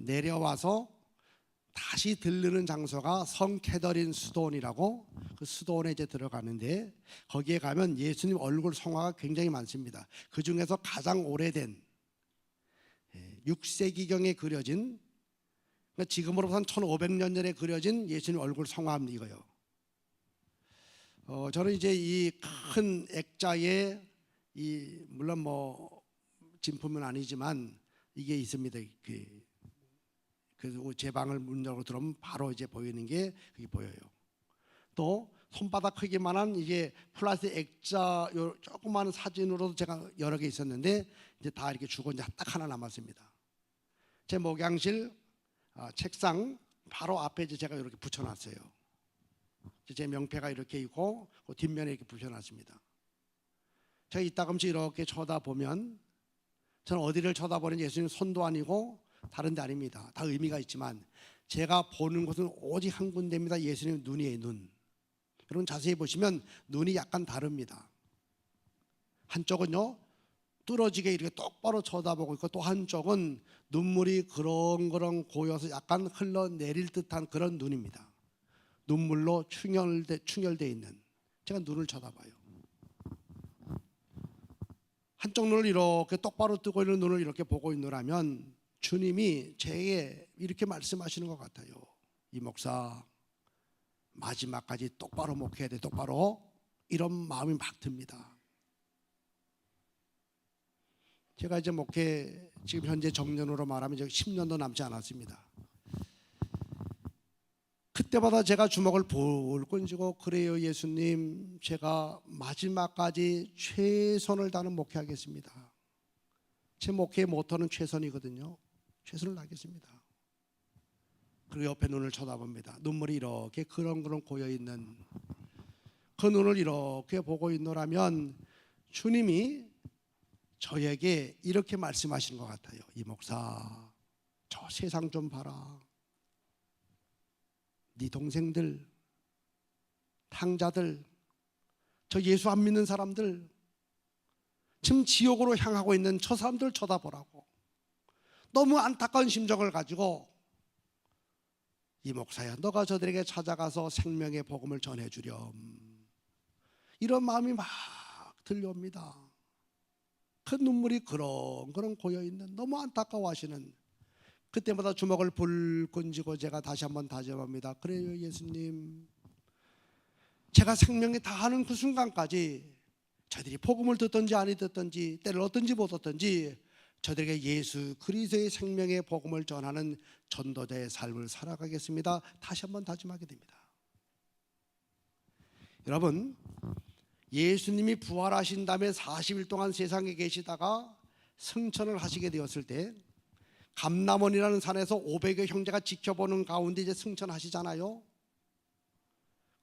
내려와서 다시 들르는 장소가 성 캐더린 수도원이라고, 그 수도원에 이제 들어가는데 거기에 가면 예수님 얼굴 성화가 굉장히 많습니다. 그 중에서 가장 오래된 6세기경에 그려진, 그러니까 지금으로부터 한 1500년 전에 그려진 예수님 얼굴 성화입니다. 이거요. 저는 이제 이 큰 액자에 이 물론 뭐 진품은 아니지만 이게 있습니다. 그래서 제 방을 문 열고 들어오면 바로 이제 보이는 게 그게 보여요. 또 손바닥 크기만한 이게 플라스틱 액자 요 조그마한 사진으로도 제가 여러 개 있었는데 이제 다 이렇게 주고 이제 딱 하나 남았습니다. 제 목양실 책상 바로 앞에 이제 제가 이렇게 붙여놨어요. 제 명패가 이렇게 있고 그 뒷면에 이렇게 붙여놨습니다. 제가 이따금씩 이렇게 쳐다보면 저는 어디를 쳐다보는 예수님 손도 아니고 다른 데 아닙니다. 다 의미가 있지만 제가 보는 곳은 오직 한 군데입니다. 예수님 눈이에요. 눈. 여러분 자세히 보시면 눈이 약간 다릅니다. 한쪽은요 뚫어지게 이렇게 똑바로 쳐다보고 있고, 또 한쪽은 눈물이 그렁그렁 고여서 약간 흘러내릴 듯한 그런 눈입니다. 눈물로 충혈돼 있는, 제가 눈을 쳐다봐요. 한쪽 눈을 이렇게 똑바로 뜨고 있는 눈을 이렇게 보고 있노라면 주님이 제게 이렇게 말씀하시는 것 같아요. 이 목사 마지막까지 똑바로 목해야 돼, 똑바로. 이런 마음이 막 듭니다. 제가 이제 목회 지금 현재 정년으로 말하면 10년도 남지 않았습니다. 그때마다 제가 주먹을 불끈 쥐고, 그래요 예수님, 제가 마지막까지 최선을 다하는 목회하겠습니다. 제 목회의 모토는 최선이거든요. 최선을 다하겠습니다. 그리고 옆에 눈을 쳐다봅니다. 눈물이 이렇게 그렁그렁 고여있는 그 눈을 이렇게 보고 있노라면 주님이 저에게 이렇게 말씀하시는 것 같아요. 이 목사, 저 세상 좀 봐라. 네 동생들, 탕자들, 저 예수 안 믿는 사람들, 지금 지옥으로 향하고 있는 저 사람들 쳐다보라고. 너무 안타까운 심정을 가지고, 이 목사야, 너가 저들에게 찾아가서 생명의 복음을 전해주렴, 이런 마음이 막 들려옵니다. 그 눈물이 그렁그렁 고여있는, 너무 안타까워하시는, 그때마다 주먹을 불끈 쥐고 제가 다시 한번 다짐합니다. 그래요 예수님, 제가 생명에 다하는 그 순간까지 저들이 복음을 듣든지 아니 듣든지, 때를 얻든지 못 얻든지, 저들에게 예수 그리스도의 생명의 복음을 전하는 전도자의 삶을 살아가겠습니다. 다시 한번 다짐하게 됩니다. 여러분, 예수님이 부활하신 다음에 40일 동안 세상에 계시다가 승천을 하시게 되었을 때, 감람원이라는 산에서 500여 형제가 지켜보는 가운데 이제 승천하시잖아요.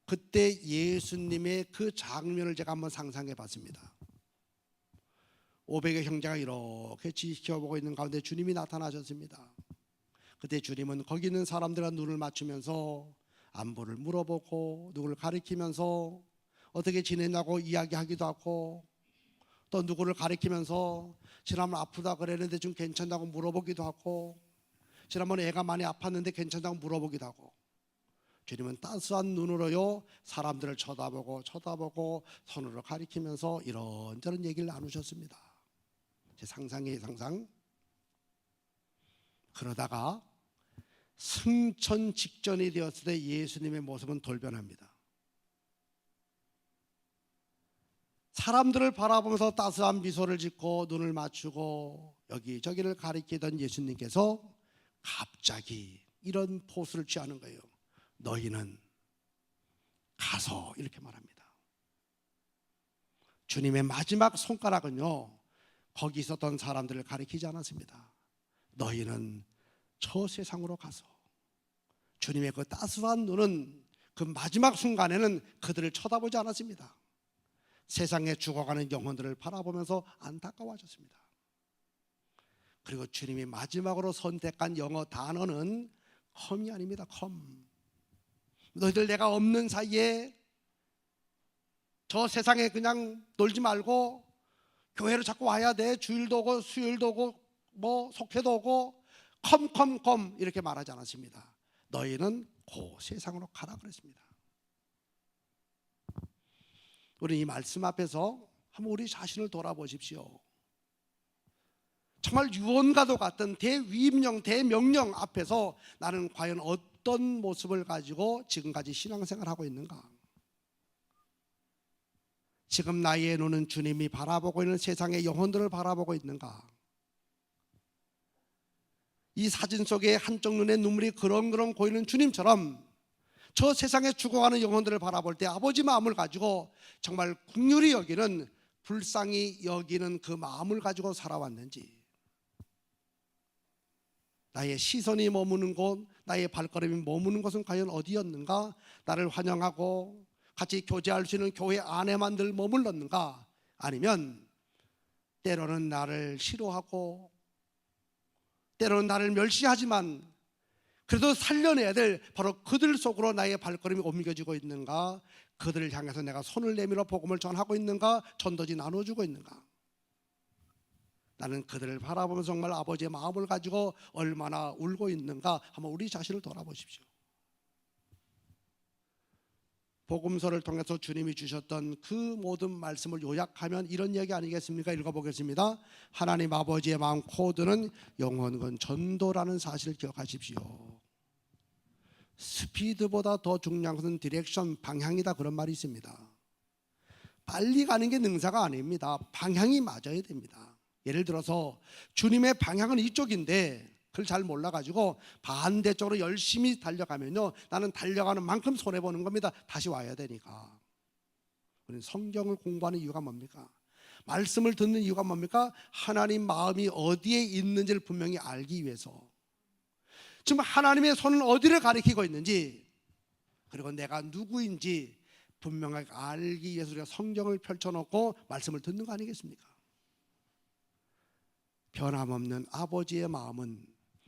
그때 예수님의 그 장면을 제가 한번 상상해 봤습니다. 500여 형제가 이렇게 지켜보고 있는 가운데 주님이 나타나셨습니다. 그때 주님은 거기 있는 사람들과 눈을 맞추면서 안부를 물어보고, 누구를 가리키면서 어떻게 지내냐고 이야기하기도 하고, 또 누구를 가리키면서 지난번 아프다 그랬는데 좀 괜찮다고 물어보기도 하고, 지난번 애가 많이 아팠는데 괜찮다고 물어보기도 하고, 주님은 따스한 눈으로요 사람들을 쳐다보고 손으로 가리키면서 이런저런 얘기를 나누셨습니다. 제 상상이에요, 상상. 그러다가 승천 직전이 되었을 때 예수님의 모습은 돌변합니다. 사람들을 바라보면서 따스한 미소를 짓고 눈을 맞추고 여기저기를 가리키던 예수님께서 갑자기 이런 포스를 취하는 거예요. 너희는 가서, 이렇게 말합니다. 주님의 마지막 손가락은요 거기 있었던 사람들을 가리키지 않았습니다. 너희는 저 세상으로 가서. 주님의 그 따스한 눈은 그 마지막 순간에는 그들을 쳐다보지 않았습니다. 세상에 죽어가는 영혼들을 바라보면서 안타까워하셨습니다. 그리고 주님이 마지막으로 선택한 영어 단어는 컴이 아닙니다. 컴. 너희들 내가 없는 사이에 저 세상에 그냥 놀지 말고 교회로 자꾸 와야 돼. 주일도 오고 수요일도 오고 뭐 속회도 오고 컴 이렇게 말하지 않았습니다. 너희는 그 세상으로 가라 그랬습니다. 우리 이 말씀 앞에서 한번 우리 자신을 돌아보십시오. 정말 유언과도 같은 대위임령, 대명령 앞에서 나는 과연 어떤 모습을 가지고 지금까지 신앙생활을 하고 있는가? 지금 나의 눈은 주님이 바라보고 있는 세상의 영혼들을 바라보고 있는가? 이 사진 속에 한쪽 눈에 눈물이 그렁그렁 고이는 주님처럼 저 세상에 죽어가는 영혼들을 바라볼 때 아버지 마음을 가지고 정말 긍휼히 여기는, 불쌍히 여기는 그 마음을 가지고 살아왔는지, 나의 시선이 머무는 곳, 나의 발걸음이 머무는 곳은 과연 어디였는가? 나를 환영하고 같이 교제할 수 있는 교회 안에만 늘 머물렀는가? 아니면 때로는 나를 싫어하고 때로는 나를 멸시하지만 그래도 살려내야 될 바로 그들 속으로 나의 발걸음이 옮겨지고 있는가? 그들을 향해서 내가 손을 내밀어 복음을 전하고 있는가? 전도지 나눠주고 있는가? 나는 그들을 바라보면서 정말 아버지의 마음을 가지고 얼마나 울고 있는가 한번 우리 자신을 돌아보십시오. 복음서를 통해서 주님이 주셨던 그 모든 말씀을 요약하면 이런 얘기 아니겠습니까? 읽어보겠습니다. 하나님 아버지의 마음 코드는 영혼은 전도라는 사실을 기억하십시오. 스피드보다 더 중요한 것은 디렉션, 방향이다, 그런 말이 있습니다. 빨리 가는 게 능사가 아닙니다. 방향이 맞아야 됩니다. 예를 들어서 주님의 방향은 이쪽인데 그걸 잘 몰라가지고 반대쪽으로 열심히 달려가면요, 나는 달려가는 만큼 손해보는 겁니다. 다시 와야 되니까. 우리는 성경을 공부하는 이유가 뭡니까? 말씀을 듣는 이유가 뭡니까? 하나님 마음이 어디에 있는지를 분명히 알기 위해서. 지금 하나님의 손은 어디를 가리키고 있는지, 그리고 내가 누구인지 분명하게 알기 위해서 우리가 성경을 펼쳐놓고 말씀을 듣는 거 아니겠습니까? 변함없는 아버지의 마음은,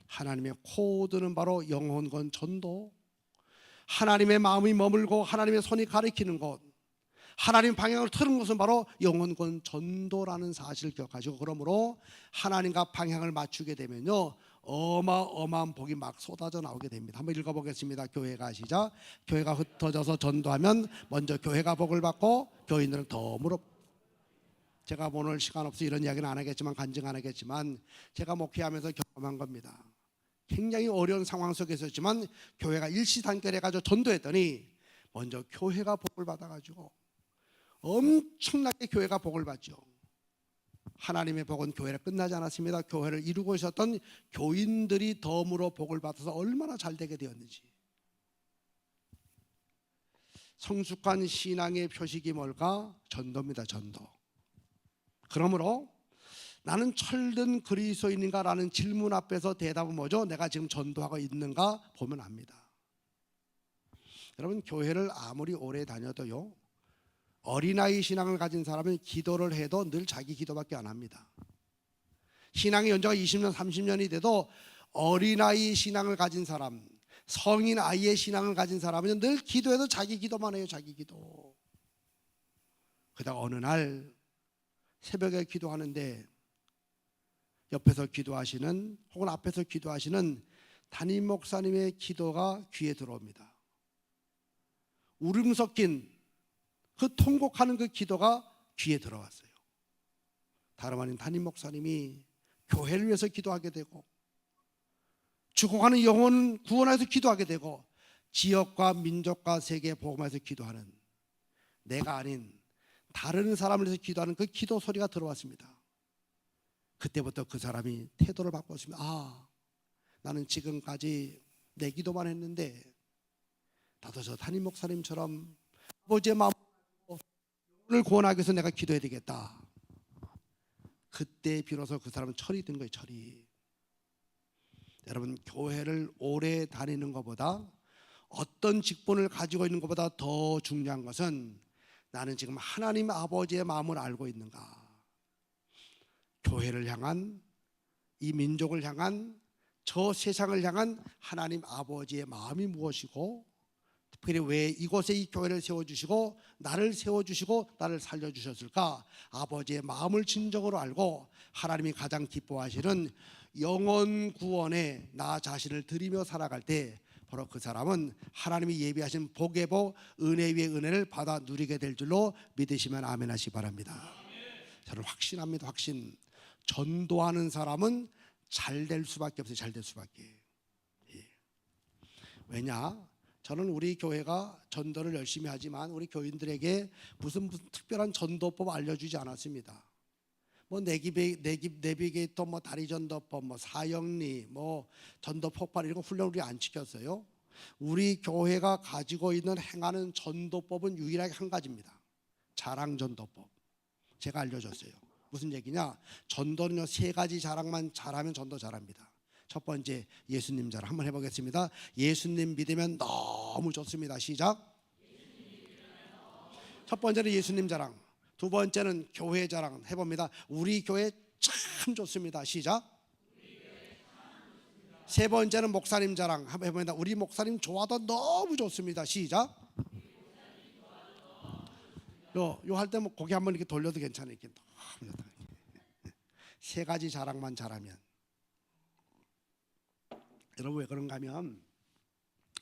하나님의 코드는 바로 영혼권 전도, 하나님의 마음이 머물고 하나님의 손이 가리키는 곳, 하나님 방향을 틀은 것은 바로 영혼권 전도라는 사실을 기억하시고, 그러므로 하나님과 방향을 맞추게 되면요, 어마어마한 복이 막 쏟아져 나오게 됩니다. 한번 읽어보겠습니다. 교회가 시작. 교회가 흩어져서 전도하면 먼저 교회가 복을 받고 교인들은 덤으로. 제가 오늘 시간 없어 이런 이야기는 안 하겠지만, 간증 안 하겠지만, 제가 목회하면서 경험한 겁니다. 굉장히 어려운 상황 속에 있었지만 교회가 일시단결해가지고 전도했더니 먼저 교회가 복을 받아가지고 엄청나게 교회가 복을 받죠. 하나님의 복은 교회를 끝나지 않았습니다. 교회를 이루고 있었던 교인들이 덤으로 복을 받아서 얼마나 잘 되게 되었는지. 성숙한 신앙의 표식이 뭘까? 전도입니다. 전도. 그러므로 나는 철든 그리스도인인가라는 질문 앞에서 대답은 뭐죠? 내가 지금 전도하고 있는가 보면 압니다. 여러분, 교회를 아무리 오래 다녀도요, 어린아이 신앙을 가진 사람은 기도를 해도 늘 자기 기도밖에 안 합니다. 신앙의 연조가 20년 30년이 돼도 어린아이 신앙을 가진 사람, 성인 아이의 신앙을 가진 사람은 늘 기도해도 자기 기도만 해요. 자기 기도. 그러다가 어느 날 새벽에 기도하는데 옆에서 기도하시는 혹은 앞에서 기도하시는 담임 목사님의 기도가 귀에 들어옵니다. 울음 섞인 그 통곡하는 그 기도가 귀에 들어왔어요. 다름 아닌 담임 목사님이 교회를 위해서 기도하게 되고, 죽어가는 영혼 구원해서 기도하게 되고, 지역과 민족과 세계 복음화해서 기도하는, 내가 아닌 다른 사람을 위해서 기도하는 그 기도 소리가 들어왔습니다. 그때부터 그 사람이 태도를 바꿨습니다. 아, 나는 지금까지 내 기도만 했는데 나도 저 담임 목사님처럼 아버지의 마음을 구원하기 위해서 내가 기도해야 되겠다. 그때 비로소 그 사람은 철이 든 거예요. 철이. 여러분, 교회를 오래 다니는 것보다, 어떤 직분을 가지고 있는 것보다 더 중요한 것은 나는 지금 하나님 아버지의 마음을 알고 있는가. 교회를 향한, 이 민족을 향한, 저 세상을 향한 하나님 아버지의 마음이 무엇이고, 특별히 왜 이곳에 이 교회를 세워주시고 나를 세워주시고 나를 살려주셨을까? 아버지의 마음을 진정으로 알고 하나님이 가장 기뻐하시는 영혼 구원에 나 자신을 드리며 살아갈 때 바로 그 사람은 하나님이 예비하신 복의 복, 은혜 위의 은혜를 받아 누리게 될 줄로 믿으시면 아멘 하시기 바랍니다. 저는 확신합니다. 확신. 전도하는 사람은 잘 될 수밖에 없어요. 잘 될 수밖에. 왜냐? 저는 우리 교회가 전도를 열심히 하지만 우리 교인들에게 무슨 특별한 전도법 알려주지 않았습니다. 뭐 내비게이터, 뭐 다리전도법, 뭐 사형리, 뭐 전도 폭발 이런 거 훈련 우리 안 시켰어요. 우리 교회가 가지고 있는 행하는 전도법은 유일하게 한 가지입니다. 자랑전도법. 제가 알려줬어요. 무슨 얘기냐? 전도는요, 세 가지 자랑만 잘하면 전도 잘합니다. 첫 번째, 예수님 자랑. 한번 해보겠습니다. 예수님 믿으면 너무 좋습니다. 시작. 첫 번째는 예수님 자랑. 두 번째는 교회 자랑. 해봅니다. 우리 교회 참 좋습니다. 시작. 세 번째는 목사님 자랑. 한번 해봅니다. 우리 목사님 좋아도 너무 좋습니다. 시작. 요 할 때 뭐 고개 한번 이렇게 돌려도 괜찮아요. 이렇게. 세 가지 자랑만 잘하면. 여러분 왜 그런가 하면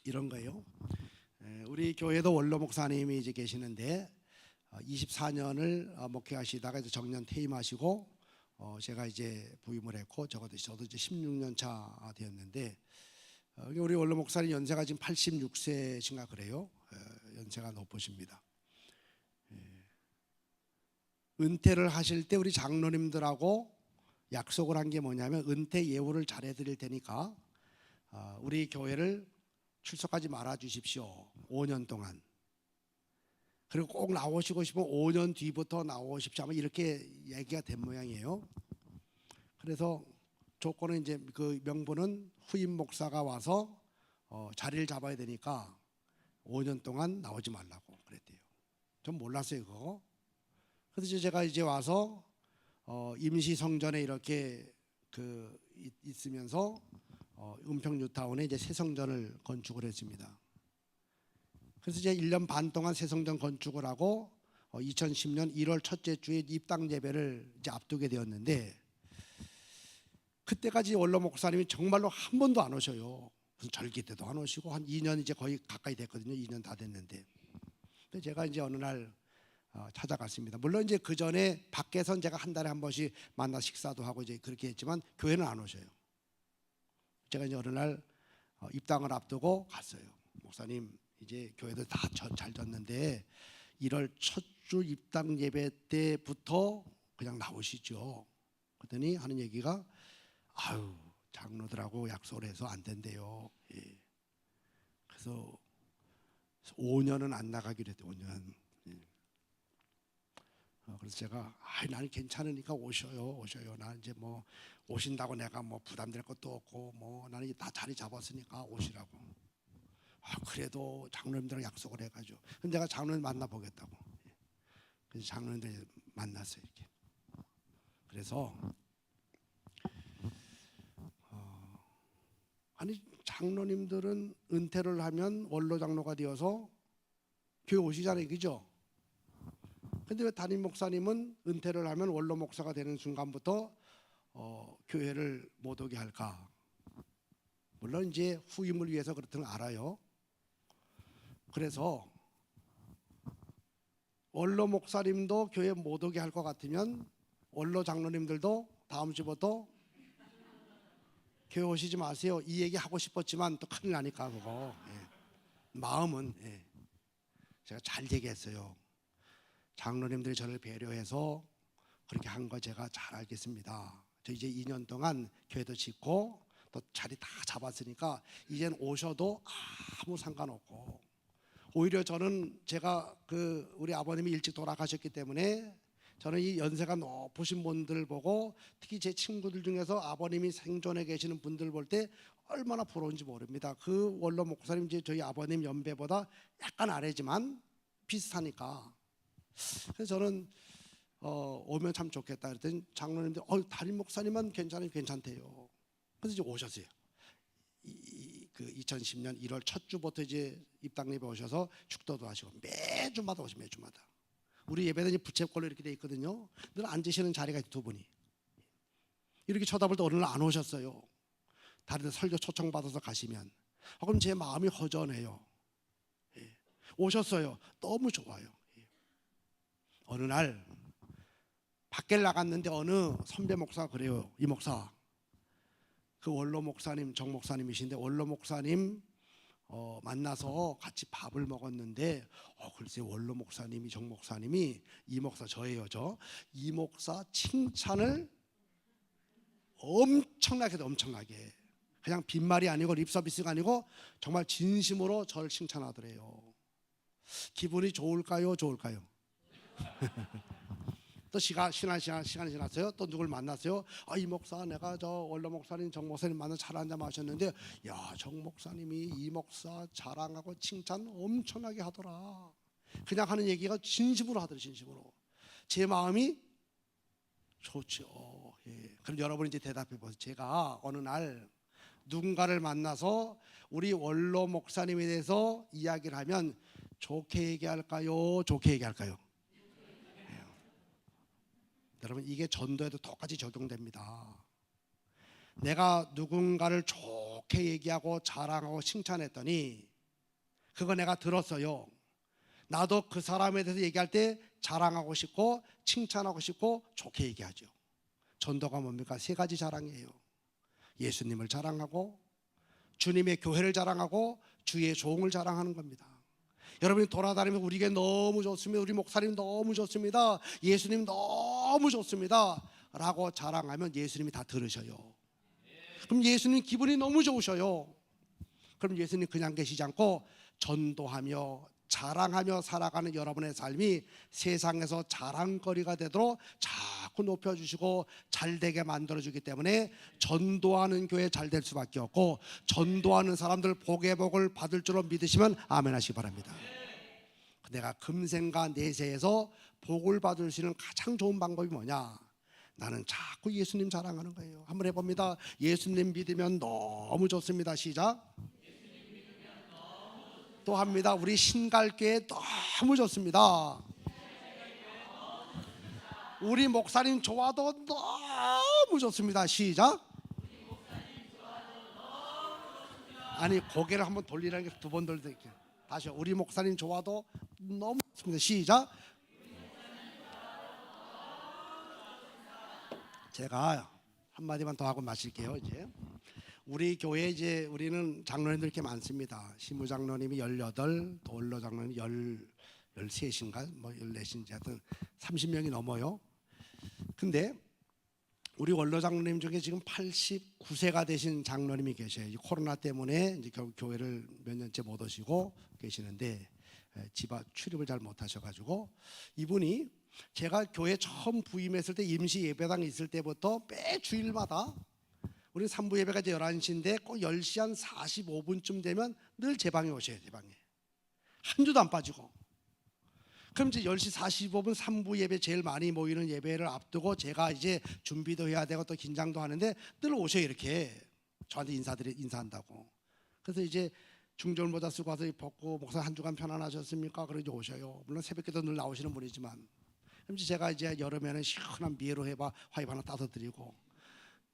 이런 거예요. 우리 교회도 원로 목사님이 이제 계시는데 24년을 목회하시다가 이제 정년 퇴임하시고 제가 이제 부임을 했고 저도 이제 16년 차 되었는데 우리 원로 목사님 연세가 지금 86세신가 그래요. 연세가 높으십니다. 은퇴를 하실 때 우리 장로님들하고 약속을 한 게 뭐냐면 은퇴 예우를 잘해 드릴 테니까 우리 교회를 출석하지 말아 주십시오. 5년 동안. 그리고 꼭 나오시고 싶으면 5년 뒤부터 나오십시오. 아마 이렇게 얘기가 된 모양이에요. 그래서 조건은 이제 그 명분은 후임 목사가 와서 자리를 잡아야 되니까 5년 동안 나오지 말라고 그랬대요. 전 몰랐어요 그거. 그래서 제가 이제 와서 임시 성전에 이렇게 있으면서 은평 뉴타운에 이제 새 성전을 건축을 했습니다. 그래서 이제 1년 반 동안 새 성전 건축을 하고 2010년 1월 첫째 주에 입당 예배를 이제 앞두게 되었는데 그때까지 원로 목사님이 정말로 한 번도 안 오셔요. 무슨 절기 때도 안 오시고 한 2년 이제 거의 가까이 됐거든요. 2년 다 됐는데. 근데 제가 이제 어느 날 찾아갔습니다. 물론 이제 그 전에 밖에선 제가 한 달에 한 번씩 만나 식사도 하고 이제 그렇게 했지만 교회는 안 오셔요. 제가 이제 어느 날 입당을 앞두고 갔어요. 목사님 이제 교회도 다 잘 졌는데 1월 첫 주 입당 예배 때부터 그냥 나오시죠. 그랬더니 하는 얘기가 아유 장로들하고 약속을 해서 안 된대요. 예. 그래서 5년은 안 나가기로 했대. 5년. 예. 그래서 제가 나는 괜찮으니까 오셔요. 나는 이제 뭐 오신다고 내가 뭐 부담될 것도 없고 뭐 나는 다 자리 잡았으니까 오시라고. 그래도 장로님들랑 약속을 해가지고. 근데 내가 장로님 만나 보겠다고. 그래서 장로님들 만났어요 이렇게. 그래서 아니 장로님들은 은퇴를 하면 원로 장로가 되어서 교회 오시잖아요, 그죠? 근데 왜 담임 목사님은 은퇴를 하면 원로 목사가 되는 순간부터 교회를 못 오게 할까? 물론 이제 후임을 위해서 그렇다는 걸 알아요. 그래서 원로 목사님도 교회 못 오게 할 것 같으면 원로 장로님들도 다음 주부터 교회 오시지 마세요. 이 얘기 하고 싶었지만 또 큰일 나니까 그거. 예. 마음은 제가 잘 얘기했어요. 장로님들이 저를 배려해서 그렇게 한 거 제가 잘 알겠습니다. 저 이제 2년 동안 교회도 짓고 또 자리 다 잡았으니까 이젠 오셔도 아무 상관없고 오히려 저는 제가 우리 아버님이 일찍 돌아가셨기 때문에 저는 이 연세가 높으신 분들 보고 특히 제 친구들 중에서 아버님이 생존해 계시는 분들 볼 때 얼마나 부러운지 모릅니다. 그 원로 목사님 이제 저희 아버님 연배보다 약간 아래지만 비슷하니까. 그래서 저는 오면 참 좋겠다 그랬더니 장로님들 담임 목사님은 괜찮대요. 그래서 이제 오셨어요. 2010년 1월 첫 주부터 이제 입당 예배 오셔서 축도도 하시고 매주마다 오시고 매주마다. 우리 예배는 이제 부채꼴로 이렇게 돼 있거든요. 늘 앉으시는 자리가 두 분이. 이렇게 쳐다볼 때 어느 날 안 오셨어요. 다른 데 설교 초청 받아서 가시면. 그럼 제 마음이 허전해요. 예. 오셨어요. 너무 좋아요. 예. 어느 날 밖에 나갔는데 어느 선배 목사가 그래요. 이 목사. 그 원로 목사님 정 목사님이신데 원로 목사님 만나서 같이 밥을 먹었는데 글쎄 원로 목사님이 정 목사님이 이 목사 저예요. 이 목사 칭찬을 엄청나게 그냥 빈말이 아니고 립서비스가 아니고 정말 진심으로 저를 칭찬하더래요. 기분이 좋을까요? 또 시간이 지났어요. 또 누굴 만났어요. 이 목사 내가 저 원로 목사님 정 목사님 만나 차 한잔 마셨는데 야 정 목사님이 이 목사 자랑하고 칭찬 엄청나게 하더라. 그냥 하는 얘기가 진심으로 하더라. 진심으로. 제 마음이 좋죠. 예. 그럼 여러분이 이제 대답해 보세요. 제가 어느 날 누군가를 만나서 우리 원로 목사님에 대해서 이야기를 하면 좋게 얘기할까요? 여러분 이게 전도에도 똑같이 적용됩니다. 내가 누군가를 좋게 얘기하고 자랑하고 칭찬했더니 그거 내가 들었어요. 나도 그 사람에 대해서 얘기할 때 자랑하고 싶고 칭찬하고 싶고 좋게 얘기하죠. 전도가 뭡니까? 세 가지 자랑이에요. 예수님을 자랑하고 주님의 교회를 자랑하고 주의 종을 자랑하는 겁니다. 여러분이 돌아다니면서 우리 교회 너무 좋습니다, 우리 목사님 너무 좋습니다, 예수님 너무 좋습니다 라고 자랑하면 예수님이 다 들으셔요. 그럼 예수님 기분이 너무 좋으셔요. 그럼 예수님 그냥 계시지 않고 전도하며 자랑하며 살아가는 여러분의 삶이 세상에서 자랑거리가 되도록 자꾸 높여주시고 잘되게 만들어주기 때문에 전도하는 교회 잘 될 수밖에 없고 전도하는 사람들 복의 복을 받을 줄로 믿으시면 아멘 하시기 바랍니다. 내가 금생과 내세에서 복을 받을 수 있는 가장 좋은 방법이 뭐냐? 나는 자꾸 예수님 자랑하는 거예요. 한번 해봅니다. 예수님 믿으면 너무 좋습니다. 시작. 또 합니다. 우리 신갈교회 너무 좋습니다. 우리 목사님 좋아도 너무 좋습니다. 시작. 아니 고개를 한번 돌리라는 게 두 번 돌릴게요. 다시요. 우리 목사님 좋아도 너무 좋습니다. 시작. 제가 한마디만 더 하고 마실게요. 이제 우리 교회 이제 우리는 장로님들 이렇게 많습니다. 시무 장로님이 18, 또 원로 장로님이 13인가 뭐 14인지 하여튼 30명이 넘어요. 근데 우리 원로 장로님 중에 지금 89세가 되신 장로님이 계셔요. 코로나 때문에 이제 결국 교회를 몇 년째 못 오시고 계시는데 집 앞 출입을 잘 못 하셔가지고 이분이 제가 교회 처음 부임했을 때 임시 예배당 있을 때부터 매 주일마다 우리 3부 예배가 이제 11시인데 꼭 10시 한 45분쯤 되면 늘 제 방에 오셔요. 제 방에 한 주도 안 빠지고. 그럼 이제 10시 45분 3부 예배 제일 많이 모이는 예배를 앞두고 제가 이제 준비도 해야 되고 또 긴장도 하는데 늘 오셔요. 이렇게 저한테 인사한다고. 그래서 이제 중절모자 쓰고 와서 벗고 목사 한 주간 편안하셨습니까? 그러고 오셔요. 물론 새벽에도 늘 나오시는 분이지만 그럼 제가 이제 여름에는 시원한 미에로 해봐 화이브 하나 따서 드리고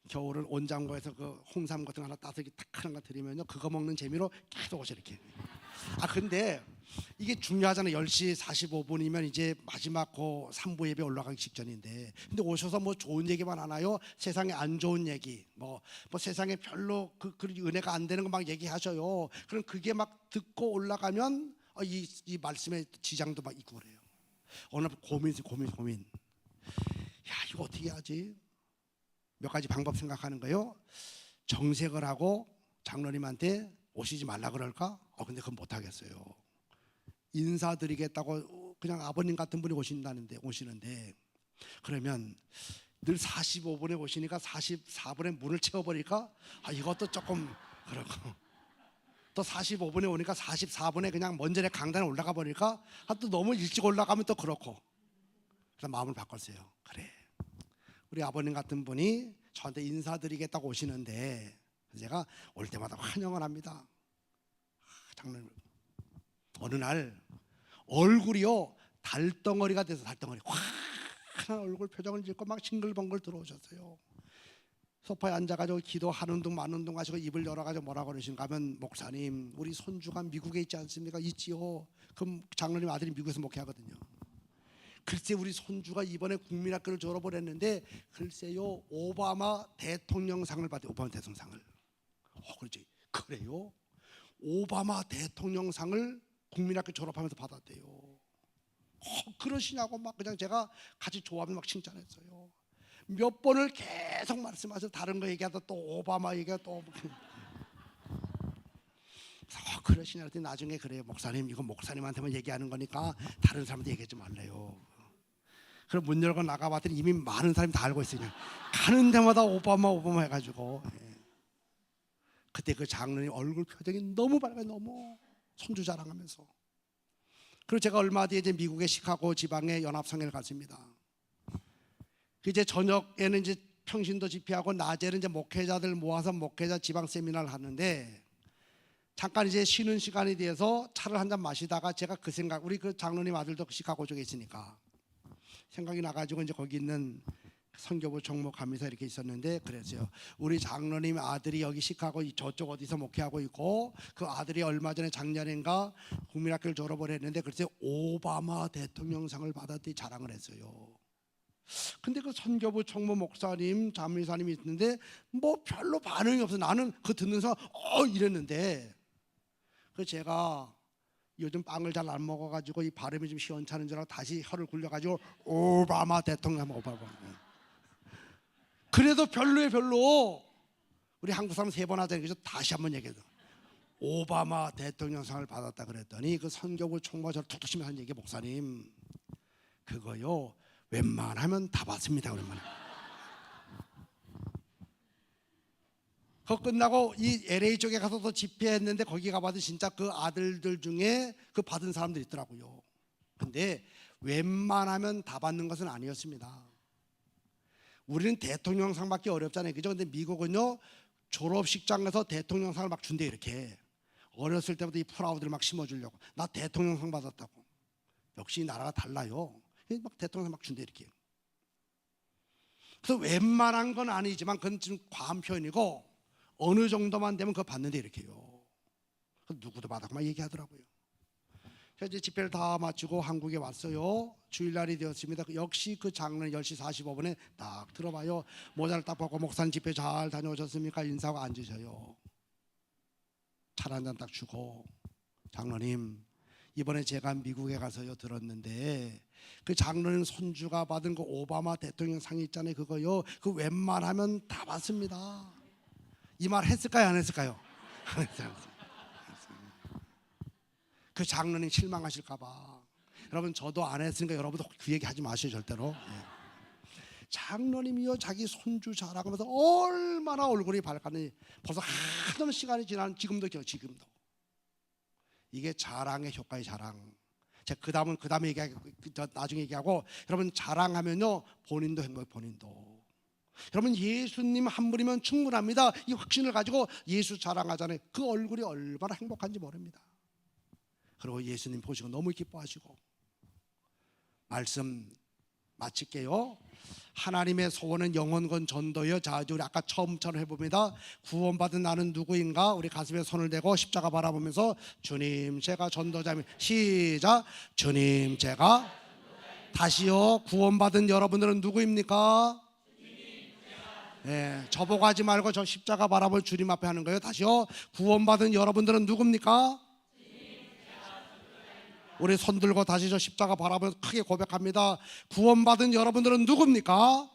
겨울은 온장고에서 그 홍삼 같은 거 하나 따서 탁 하는 거 드리면요 그거 먹는 재미로 계속 오셔 이렇게. 근데 이게 중요하잖아요. 10시 45분이면 이제 마지막 그 3부 예배 올라가기 직전인데 근데 오셔서 뭐 좋은 얘기만 하나요? 세상에 안 좋은 얘기 뭐 세상에 별로 그 은혜가 안 되는 거 막 얘기하셔요. 그럼 그게 막 듣고 올라가면 이 말씀에 지장도 막 있고 그래요. 오늘 고민 야 이거 어떻게 하지? 몇 가지 방법 생각하는 거예요. 정색을 하고 장로님한테 오시지 말라 그럴까? 근데 그건 못 하겠어요. 인사드리겠다고 그냥 아버님 같은 분이 오시는데 그러면 늘 45분에 오시니까 44분에 문을 채워버릴까? 이것도 조금 그렇고 또 45분에 오니까 44분에 그냥 먼전에 강단에 올라가 버릴까? 또 너무 일찍 올라가면 또 그렇고. 그래서 마음을 바꿨어요. 그래, 우리 아버님 같은 분이 저한테 인사드리겠다고 오시는데 제가 올 때마다 환영을 합니다. 장로님 어느 날 얼굴이요 달덩어리가 돼서 달덩어리 환한 얼굴 표정을 짓고 막 싱글벙글 들어오셨어요. 소파에 앉아가지고 기도하는 둥 마는 둥 하시고 입을 열어가지고 뭐라고 그러시는가 하면 목사님 우리 손주가 미국에 있지 않습니까? 있지요. 그럼 장로님 아들이 미국에서 목회하거든요. 글쎄 우리 손주가 이번에 국민학교를 졸업을 했는데 글쎄요 오바마 대통령상을 받아요. 오바마 대통령상을. 그렇지. 그래요? 오바마 대통령상을 국민학교 졸업하면서 받았대요. 그러시냐고 막 그냥 제가 같이 좋아하면서 막 칭찬했어요. 몇 번을 계속 말씀하셔서 다른 거 얘기하다 또 오바마 얘기하다 또 그러시냐 그랬더니 나중에 그래요. 목사님 이거 목사님한테만 얘기하는 거니까 다른 사람한테 얘기하지 말래요. 그럼 문 열고 나가봤더니 이미 많은 사람이 다 알고 있어요. 가는 데마다 오바마 해가지고 그때 그 장로님 얼굴 표정이 너무 밝아요. 너무 손주 자랑하면서. 그리고 제가 얼마 뒤에 이제 미국의 시카고 지방의 연합성회를 갔습니다. 이제 저녁에는 이제 평신도 집회하고 낮에는 이제 목회자들 모아서 목회자 지방 세미나를 하는데 잠깐 이제 쉬는 시간이 돼서 차를 한 잔 마시다가 제가 그 생각 우리 그 장로님 아들도 시카고 쪽에 있으니까 생각이 나가지고 이제 거기 있는 선교부 총무 감리사 이렇게 있었는데 그랬어요. 우리 장로님 아들이 여기 시카고 저쪽 어디서 목회하고 있고 그 아들이 얼마 전에 작년인가 국민학교를 졸업을 했는데 글쎄 오바마 대통령상을 받았더니 자랑을 했어요. 근데 그 선교부 총무 목사님 감리사님이 있는데 뭐 별로 반응이 없어. 나는 그 듣는 사람 이랬는데 그 제가 요즘 빵을 잘 안 먹어가지고 이 발음이 좀 시원찮은 줄 알고 다시 혀를 굴려가지고 오바마 대통령 오바마. 그래도 별로예요 별로. 우리 한국 사람 3번 하자니 그래서 다시 한번 얘기해요. 오바마 대통령상을 받았다 그랬더니 그 선교부 총무가 저를 툭툭 치면서 한 얘기 목사님 그거요 웬만하면 다 받습니다 그러면. 그거 끝나고 이 LA 쪽에 가서 또 집회했는데 거기 가봐도 진짜 그 아들들 중에 그 받은 사람들 있더라고요. 근데 웬만하면 다 받는 것은 아니었습니다. 우리는 대통령상 받기 어렵잖아요 그죠? 근데 미국은요 졸업식장에서 대통령상을 막 준대. 이렇게 어렸을 때부터 이 프라우드를 막 심어주려고 나 대통령상 받았다고. 역시 나라가 달라요. 막 대통령상 막 준대 이렇게. 그래서 웬만한 건 아니지만 그건 좀 과한 표현이고 어느 정도만 되면 그거 받는데 이렇게요. 누구도 받았고 막 얘기하더라고요. 그래서 이제 집회를 다 마치고 한국에 왔어요. 주일날이 되었습니다. 역시 그 장로는 10시 45분에 딱 들어봐요. 모자를 딱 벗고 목사님 집회 잘 다녀오셨습니까? 인사하고 앉으셔요. 차 한 잔 딱 주고 장로님 이번에 제가 미국에 가서요 들었는데 그 장로님 손주가 받은 그 오바마 대통령 상이 있잖아요 그거요 그 웬만하면 다 받습니다. 이 말 했을까요 안 했을까요? 안 했어요. 그 장로님 실망하실까봐. 여러분 저도 안 했으니까 여러분도 그 얘기 하지 마세요 절대로. 장로님이요 자기 손주 자라고 하면서 얼마나 얼굴이 밝았는지 벌써 하던 시간이 지난 지금도 지금도. 이게 자랑의 효과의 자랑. 제가 그 다음에 얘기하고 나중에 얘기하고 여러분 자랑하면요 본인도 행복해 본인도. 여러분 예수님 한 분이면 충분합니다. 이 확신을 가지고 예수 자랑하잖아요. 그 얼굴이 얼마나 행복한지 모릅니다. 그리고 예수님 보시고 너무 기뻐하시고. 말씀 마칠게요. 하나님의 소원은 영원권 전도요. 자, 우리 아까 처음처럼 해봅니다. 구원받은 나는 누구인가? 우리 가슴에 손을 대고 십자가 바라보면서 주님 제가 전도자입니다. 시작. 주님 제가 다시요. 구원받은 여러분들은 누구입니까? 저보고 하지 말고 저 십자가 바라볼 주님 앞에 하는 거예요. 다시요. 구원받은 여러분들은 누굽니까? 우리 손 들고 다시 저 십자가 바라보면서 크게 고백합니다. 구원받은 여러분들은 누굽니까?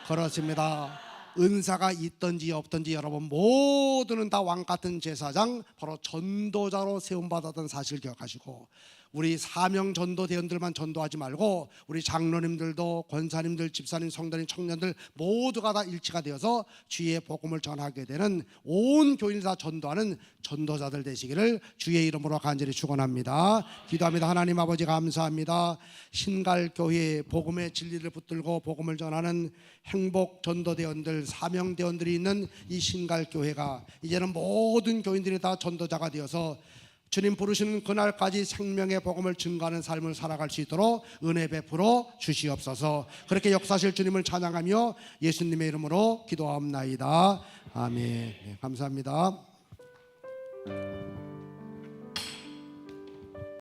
그렇습니다. 은사가 있든지 없든지 여러분 모두는 다 왕같은 제사장 바로 전도자로 세움받았던 사실 기억하시고 우리 사명 전도 대원들만 전도하지 말고 우리 장로님들도 권사님들, 집사님, 성도님, 청년들 모두가 다 일치가 되어서 주의 복음을 전하게 되는 온 교인을 다 전도하는 전도자들 되시기를 주의 이름으로 간절히 축원합니다. 기도합니다. 하나님 아버지 감사합니다. 신갈교회 복음의 진리를 붙들고 복음을 전하는 행복 전도대원들, 사명대원들이 있는 이 신갈교회가 이제는 모든 교인들이 다 전도자가 되어서 주님 부르시는 그날까지 생명의 복음을 증거하는 삶을 살아갈 수 있도록 은혜 베풀어 주시옵소서. 그렇게 역사하실 주님을 찬양하며 예수님의 이름으로 기도하옵나이다. 아멘. 감사합니다.